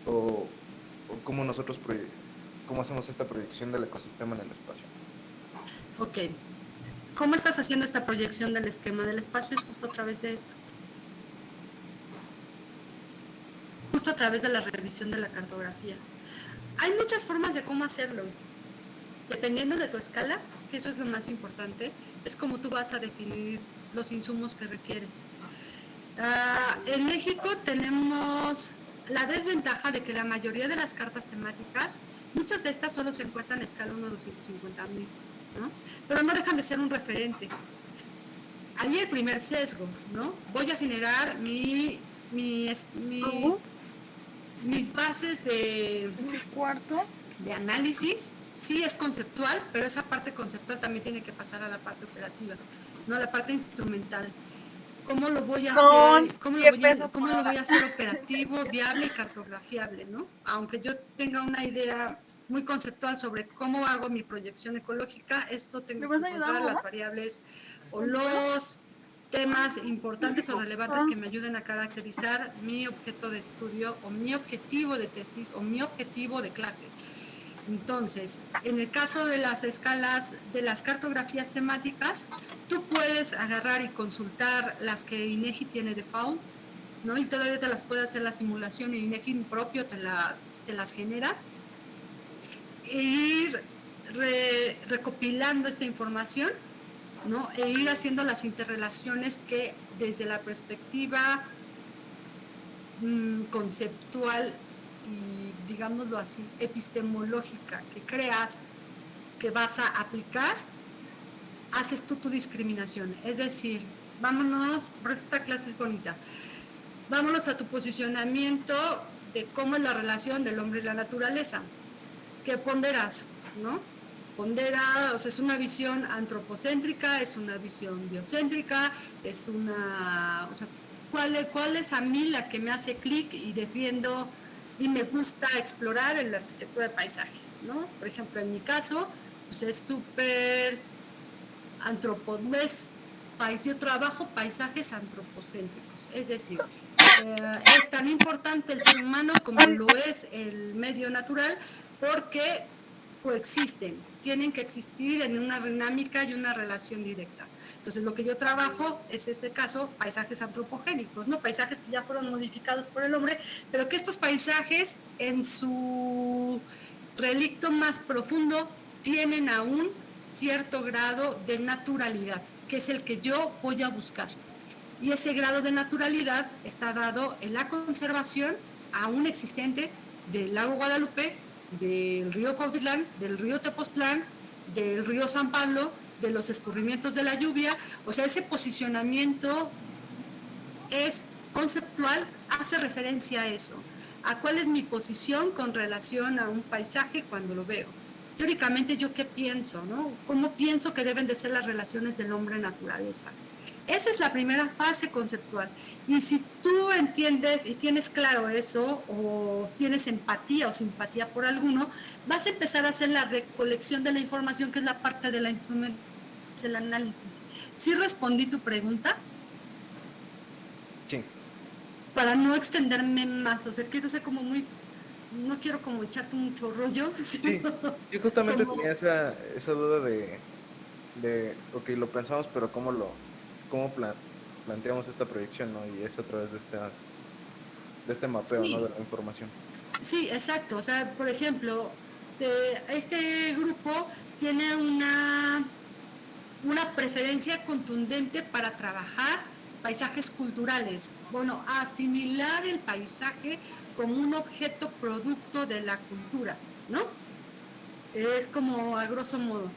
¿O cómo nosotros cómo hacemos esta proyección del ecosistema en el espacio? Ok. ¿Cómo estás haciendo esta proyección del esquema del espacio? Es justo a través de esto. Justo a través de la revisión de la cartografía. Hay muchas formas de cómo hacerlo. Dependiendo de tu escala, que eso es lo más importante, es como tú vas a definir los insumos que requieres. En México tenemos la desventaja de que la mayoría de las cartas temáticas, muchas de estas solo se encuentran a escala 1 a 250,000, ¿no? Pero no dejan de ser un referente. Ahí el primer sesgo, ¿no? Voy a generar mis bases de análisis. Sí es conceptual, pero esa parte conceptual también tiene que pasar a la parte operativa, no a la parte instrumental. ¿Cómo lo voy a hacer? ¿Cómo lo voy a hacer operativo, viable y cartografiable, ¿no? Aunque yo tenga una idea muy conceptual sobre cómo hago mi proyección ecológica, esto tengo que encontrar las variables o los temas importantes o relevantes que me ayuden a caracterizar mi objeto de estudio o mi objetivo de tesis o mi objetivo de clase. Entonces, en el caso de las escalas de las cartografías temáticas, tú puedes agarrar y consultar las que INEGI tiene de FAO, ¿no? Y todavía te las puede hacer la simulación y INEGI propio te las genera. E ir recopilando esta información, ¿no? E ir haciendo las interrelaciones que desde la perspectiva conceptual y, digámoslo así, epistemológica que creas que vas a aplicar, haces tú tu discriminación. Es decir, vámonos, por esta clase es bonita, vámonos a tu posicionamiento de cómo es la relación del hombre y la naturaleza. ¿Qué ponderas, no? Pondera, o sea, es una visión antropocéntrica, es una visión biocéntrica, es una, o sea, ¿cuál es a mí la que me hace clic y defiendo y me gusta explorar en la arquitectura de paisaje, ¿no? Por ejemplo, en mi caso, pues es súper yo trabajo paisajes antropocéntricos, es decir, es tan importante el ser humano como lo es el medio natural, porque coexisten, tienen que existir en una dinámica y una relación directa. Entonces, lo que yo trabajo es ese caso, paisajes antropogénicos, ¿no? Paisajes que ya fueron modificados por el hombre, pero que estos paisajes en su relicto más profundo tienen aún cierto grado de naturalidad, que es el que yo voy a buscar. Y ese grado de naturalidad está dado en la conservación aún existente del lago Guadalupe, del río Cuautitlán, del río Tepoztlán, del río San Pablo, de los escurrimientos de la lluvia. O sea, ese posicionamiento es conceptual, hace referencia a eso, a cuál es mi posición con relación a un paisaje cuando lo veo. Teóricamente, ¿yo qué pienso, no? ¿Cómo pienso que deben de ser las relaciones del hombre-naturaleza? Esa es la primera fase conceptual. Y si tú entiendes y tienes claro eso, o tienes empatía o simpatía por alguno, vas a empezar a hacer la recolección de la información, que es la parte de la instrumentación, el análisis. ¿Sí respondí tu pregunta? Sí. Para no extenderme más, o sea, quiero ser como muy, no quiero como echarte mucho rollo. Sí, sí, justamente Como- tenía esa duda de, ok, lo pensamos, pero cómo planteamos esta proyección, ¿no? Y es a través de este mapeo, ¿no? Sí. De la información. Sí, exacto. O sea, por ejemplo, este grupo tiene una preferencia contundente para trabajar paisajes culturales. Bueno, asimilar el paisaje como un objeto producto de la cultura, ¿no? Es como a grosso modo.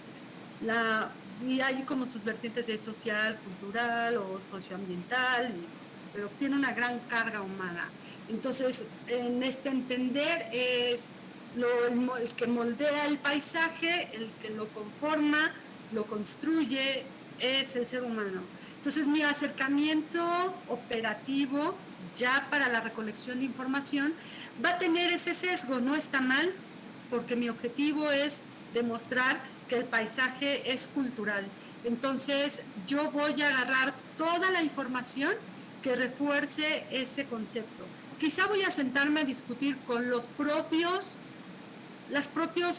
Y hay como sus vertientes de social, cultural o socioambiental, pero tiene una gran carga humana. Entonces, en este entender es el que moldea el paisaje, el que lo conforma, lo construye, es el ser humano. Entonces, mi acercamiento operativo ya para la recolección de información va a tener ese sesgo, no está mal, porque mi objetivo es demostrar que el paisaje es cultural. Entonces, yo voy a agarrar toda la información que refuerce ese concepto. Quizá voy a sentarme a discutir con los propios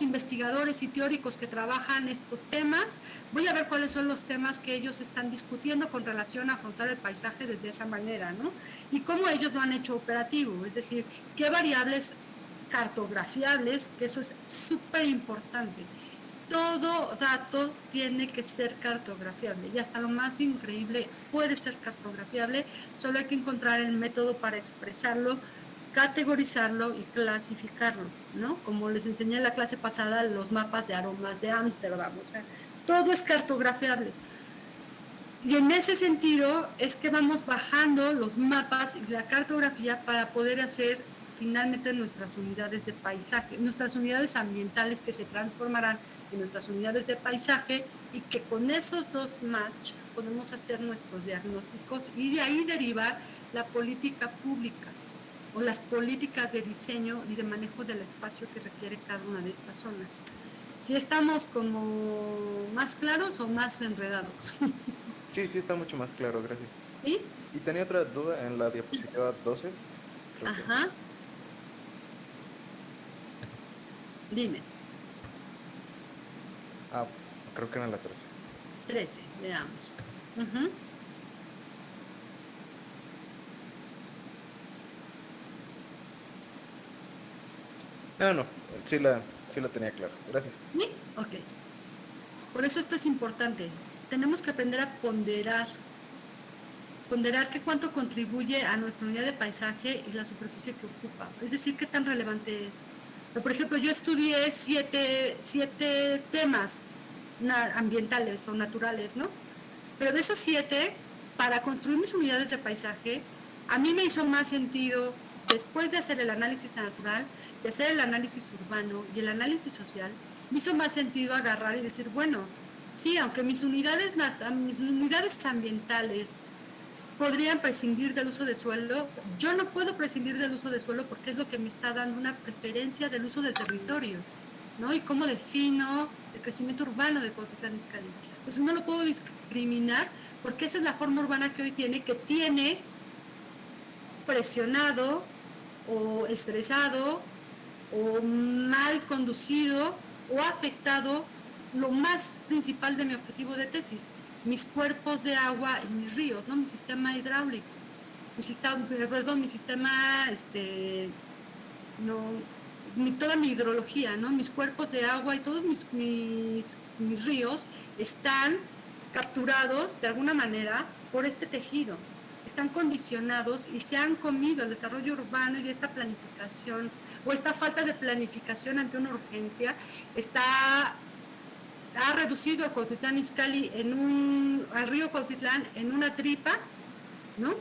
investigadores y teóricos que trabajan estos temas. Voy a ver cuáles son los temas que ellos están discutiendo con relación a afrontar el paisaje desde esa manera, ¿no? Y cómo ellos lo han hecho operativo, es decir, qué variables cartografiables, que eso es súper importante. Todo dato tiene que ser cartografiable y hasta lo más increíble puede ser cartografiable, solo hay que encontrar el método para expresarlo, categorizarlo y clasificarlo, ¿no? Como les enseñé en la clase pasada, los mapas de aromas de Ámsterdam, o sea, todo es cartografiable. Y en ese sentido es que vamos bajando los mapas y la cartografía para poder hacer finalmente nuestras unidades de paisaje, nuestras unidades ambientales que se transformarán en nuestras unidades de paisaje, y que con esos dos match podemos hacer nuestros diagnósticos y de ahí derivar la política pública o las políticas de diseño y de manejo del espacio que requiere cada una de estas zonas. ¿Si estamos como más claros o más enredados? Sí, sí, está mucho más claro, gracias. ¿Sí? Y tenía otra duda en la diapositiva 12. Creo que- Ajá. Dime. Ah, creo que era en la 13. 13, veamos. Ujú. No, sí la tenía clara. Gracias. ¿Sí? Ok. Por eso esto es importante. Tenemos que aprender a ponderar. Ponderar qué cuánto contribuye a nuestra unidad de paisaje y la superficie que ocupa. Es decir, qué tan relevante es. O sea, por ejemplo, yo estudié siete temas ambientales o naturales, ¿no? Pero de esos 7, para construir mis unidades de paisaje, a mí me hizo más sentido, después de hacer el análisis natural, de hacer el análisis urbano y el análisis social, me hizo más sentido agarrar y decir, bueno, sí, aunque mis unidades ambientales podrían prescindir del uso de suelo, yo no puedo prescindir del uso de suelo porque es lo que me está dando una preferencia del uso del territorio, ¿no? Y cómo defino el crecimiento urbano de Cuautitlán Izcalli. Entonces no lo puedo discriminar porque esa es la forma urbana que hoy tiene, que tiene presionado o estresado o mal conducido o afectado lo más principal de mi objetivo de tesis, mis cuerpos de agua y mis ríos, ¿no? Mi sistema hidráulico, mi sistema, toda mi hidrología, ¿no? Mis cuerpos de agua y todos mis ríos están capturados de alguna manera por este tejido, están condicionados y se han comido el desarrollo urbano y esta planificación o esta falta de planificación ante una urgencia ha reducido a Cuautitlán Izcalli al río Cuautitlán en una tripa, ¿no?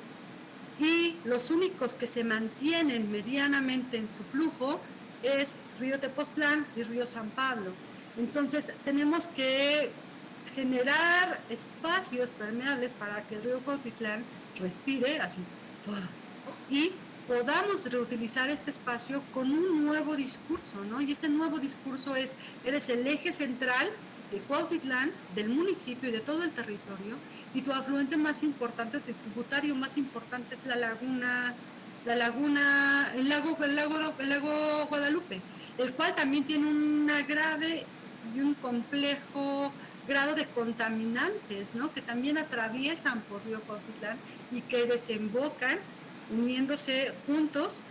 Y los únicos que se mantienen medianamente en su flujo es río Tepoztlán y río San Pablo. Entonces tenemos que generar espacios permeables para que el río Cuautitlán respire así y podamos reutilizar este espacio con un nuevo discurso, ¿no? Y ese nuevo discurso eres el eje central de Cuautitlán, del municipio y de todo el territorio, y tu afluente más importante, tu tributario más importante es el lago Guadalupe, el cual también tiene una grave y un complejo grado de contaminantes, ¿no? Que también atraviesan por río Cuautitlán y que desembocan uniéndose juntos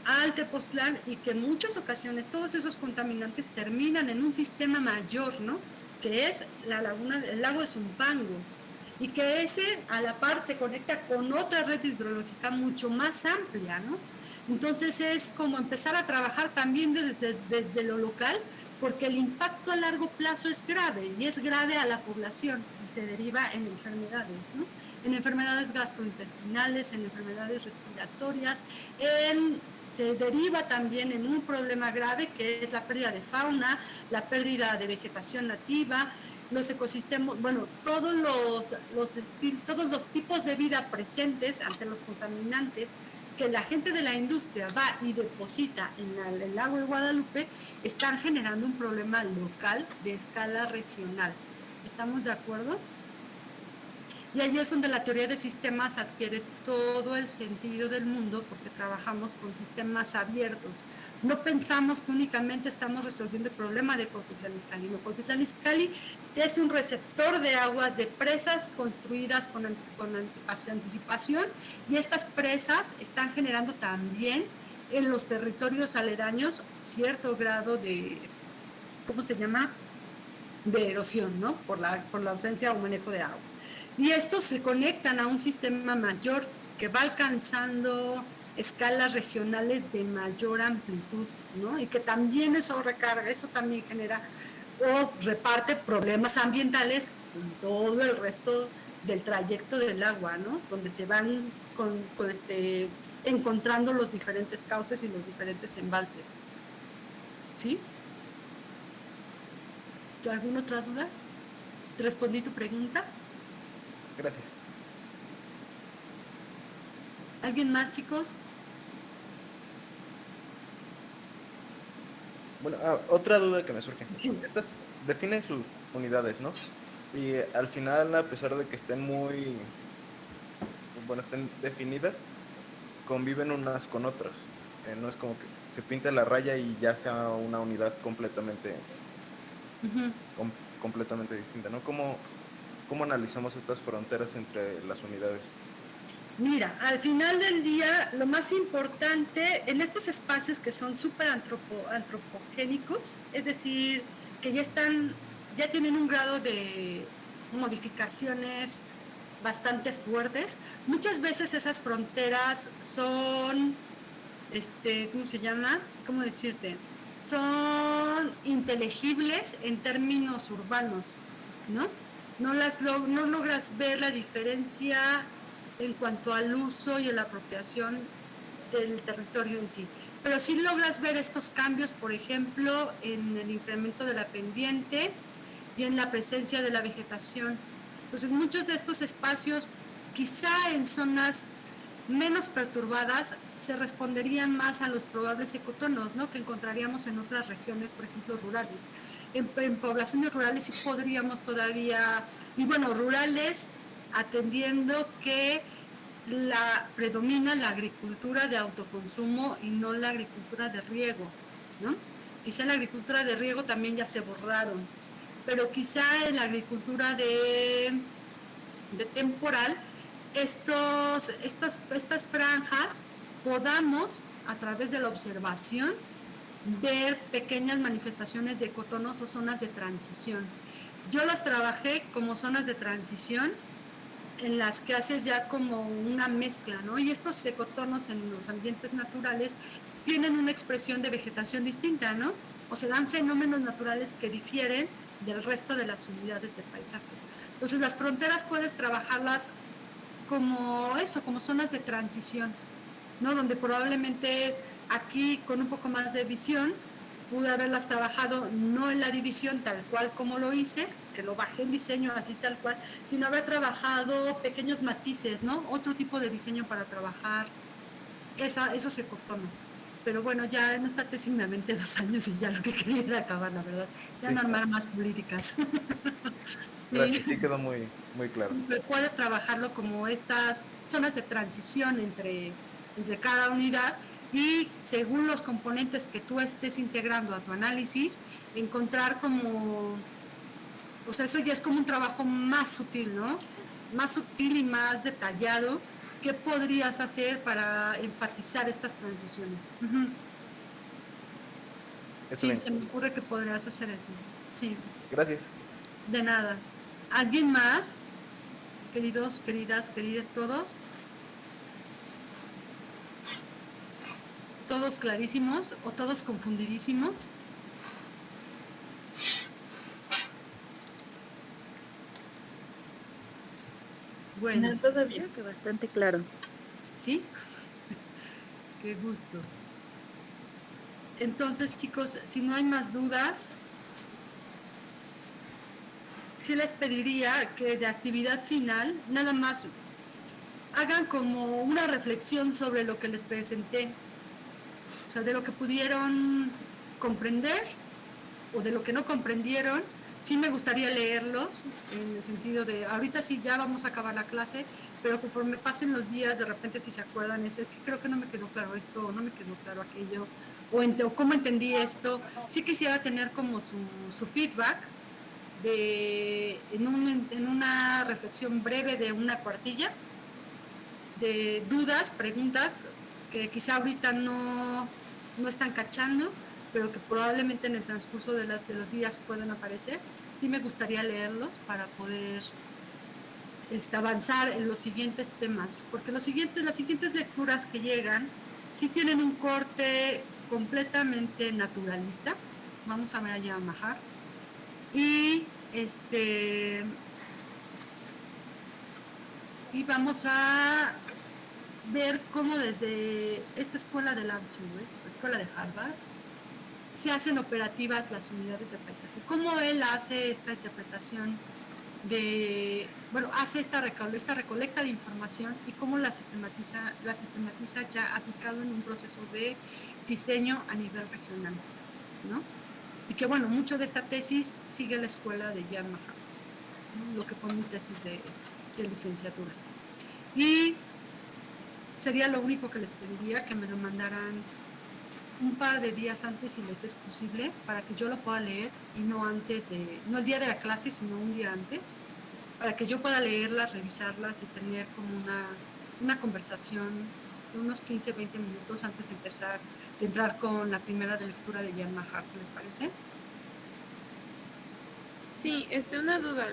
al Tepoztlán, y que en muchas ocasiones todos esos contaminantes terminan en un sistema mayor, ¿no? Que es el lago de Zumpango, y que ese a la par se conecta con otra red hidrológica mucho más amplia, ¿no? Entonces es como empezar a trabajar también desde lo local, porque el impacto a largo plazo es grave, y es grave a la población, y se deriva en enfermedades, ¿no? En enfermedades gastrointestinales, en enfermedades respiratorias, se deriva también en un problema grave que es la pérdida de fauna, la pérdida de vegetación nativa, los ecosistemas, bueno, todos los tipos de vida presentes ante los contaminantes que la gente de la industria va y deposita en el lago de Guadalupe, están generando un problema local de escala regional. ¿Estamos de acuerdo? Y ahí es donde la teoría de sistemas adquiere todo el sentido del mundo, porque trabajamos con sistemas abiertos. No pensamos que únicamente estamos resolviendo el problema de Cuautitlán Izcalli. No, Cuautitlán Izcalli es un receptor de aguas de presas construidas con anticipación, y estas presas están generando también en los territorios aledaños cierto grado de, ¿cómo se llama?, de erosión, ¿no? Por la ausencia o manejo de agua. Y estos se conectan a un sistema mayor que va alcanzando escalas regionales de mayor amplitud, ¿no? Y que también eso recarga, eso también genera o reparte problemas ambientales con todo el resto del trayecto del agua, ¿no? Donde se van encontrando los diferentes cauces y los diferentes embalses. ¿Sí? ¿Alguna otra duda? ¿Te respondí tu pregunta? Gracias. ¿Alguien más, chicos? Bueno, otra duda que me surge. Sí. Estas definen sus unidades, ¿no? Y al final, a pesar de que estén estén definidas, conviven unas con otras. No es como que se pinte la raya y ya sea una unidad completamente, completamente distinta, ¿no? ¿Cómo analizamos estas fronteras entre las unidades? Mira, al final del día, lo más importante en estos espacios que son súper antropogénicos, es decir, que ya tienen un grado de modificaciones bastante fuertes, muchas veces esas fronteras son, ¿cómo se llama? ¿Cómo decirte? Son inteligibles en términos urbanos, ¿no? No logras ver la diferencia en cuanto al uso y a la apropiación del territorio en sí. Pero sí logras ver estos cambios, por ejemplo, en el incremento de la pendiente y en la presencia de la vegetación. Entonces, muchos de estos espacios, quizá en zonas menos perturbadas, se responderían más a los probables ecotonos, ¿no?, que encontraríamos en otras regiones, por ejemplo, rurales. En poblaciones rurales sí podríamos todavía, y bueno, rurales atendiendo que predomina la agricultura de autoconsumo y no la agricultura de riego, ¿no? Quizá en la agricultura de riego también ya se borraron, pero quizá en la agricultura de temporal, estas franjas podamos, a través de la observación, ver pequeñas manifestaciones de ecotonos o zonas de transición. Yo las trabajé como zonas de transición en las que haces ya como una mezcla, ¿no? Y estos ecotonos en los ambientes naturales tienen una expresión de vegetación distinta, ¿no? O se dan fenómenos naturales que difieren del resto de las unidades del paisaje. Entonces las fronteras puedes trabajarlas como eso, como zonas de transición, ¿no? Donde probablemente aquí con un poco más de visión pude haberlas trabajado no en la división tal cual como lo hice, que lo bajé en diseño así tal cual, sino haber trabajado pequeños matices, ¿no? Otro tipo de diseño para trabajar esos ecotonos. Pero bueno, ya en esta tesis me aventé 2 años y ya lo que quería era acabar, la verdad. Ya Sí, no armar más políticas. gracias, sí quedó muy, muy claro. Sí, puedes trabajarlo como estas zonas de transición entre cada unidad y según los componentes que tú estés integrando a tu análisis, encontrar como, o sea, eso ya es como un trabajo más sutil, ¿no? Más sutil y más detallado. ¿Qué podrías hacer para enfatizar estas transiciones? Uh-huh. Sí, se me ocurre que podrías hacer eso. Sí. Gracias. De nada. ¿Alguien más? Queridos, queridas, queridas todos. ¿Todos clarísimos o todos confundidísimos? Bueno. No, todavía que bastante claro. ¿Sí? Qué gusto. Entonces, chicos, si no hay más dudas, sí les pediría que de actividad final, nada más hagan como una reflexión sobre lo que les presenté. O sea, de lo que pudieron comprender o de lo que no comprendieron. Sí me gustaría leerlos, en el sentido de, ahorita sí ya vamos a acabar la clase, pero conforme pasen los días, de repente si se acuerdan, es que creo que no me quedó claro esto, o no me quedó claro aquello, o cómo entendí esto. Sí quisiera tener como su feedback en una reflexión breve de una cuartilla, de dudas, preguntas, que quizá ahorita no están cachando, pero que probablemente en el transcurso de los días puedan aparecer. Sí me gustaría leerlos para poder avanzar en los siguientes temas, porque las siguientes lecturas que llegan sí tienen un corte completamente naturalista. Vamos a ver allá a Mahar. Y vamos a ver cómo desde esta escuela de Lansbury, escuela de Harvard, se hacen operativas las unidades de paisaje. Cómo él hace esta interpretación hace esta recolecta de información y cómo la sistematiza ya aplicado en un proceso de diseño a nivel regional, ¿no? Y que bueno, mucho de esta tesis sigue la escuela de Jan Mahar, ¿no? Lo que fue mi tesis de licenciatura. Y sería lo único que les pediría, que me lo mandaran un par de días antes si les es posible, para que yo lo pueda leer y no el día de la clase, sino un día antes, para que yo pueda leerlas, revisarlas y tener como una conversación de unos 15, 20 minutos antes de entrar con la primera de lectura de Jan Mahar. ¿Les parece? Sí, una duda.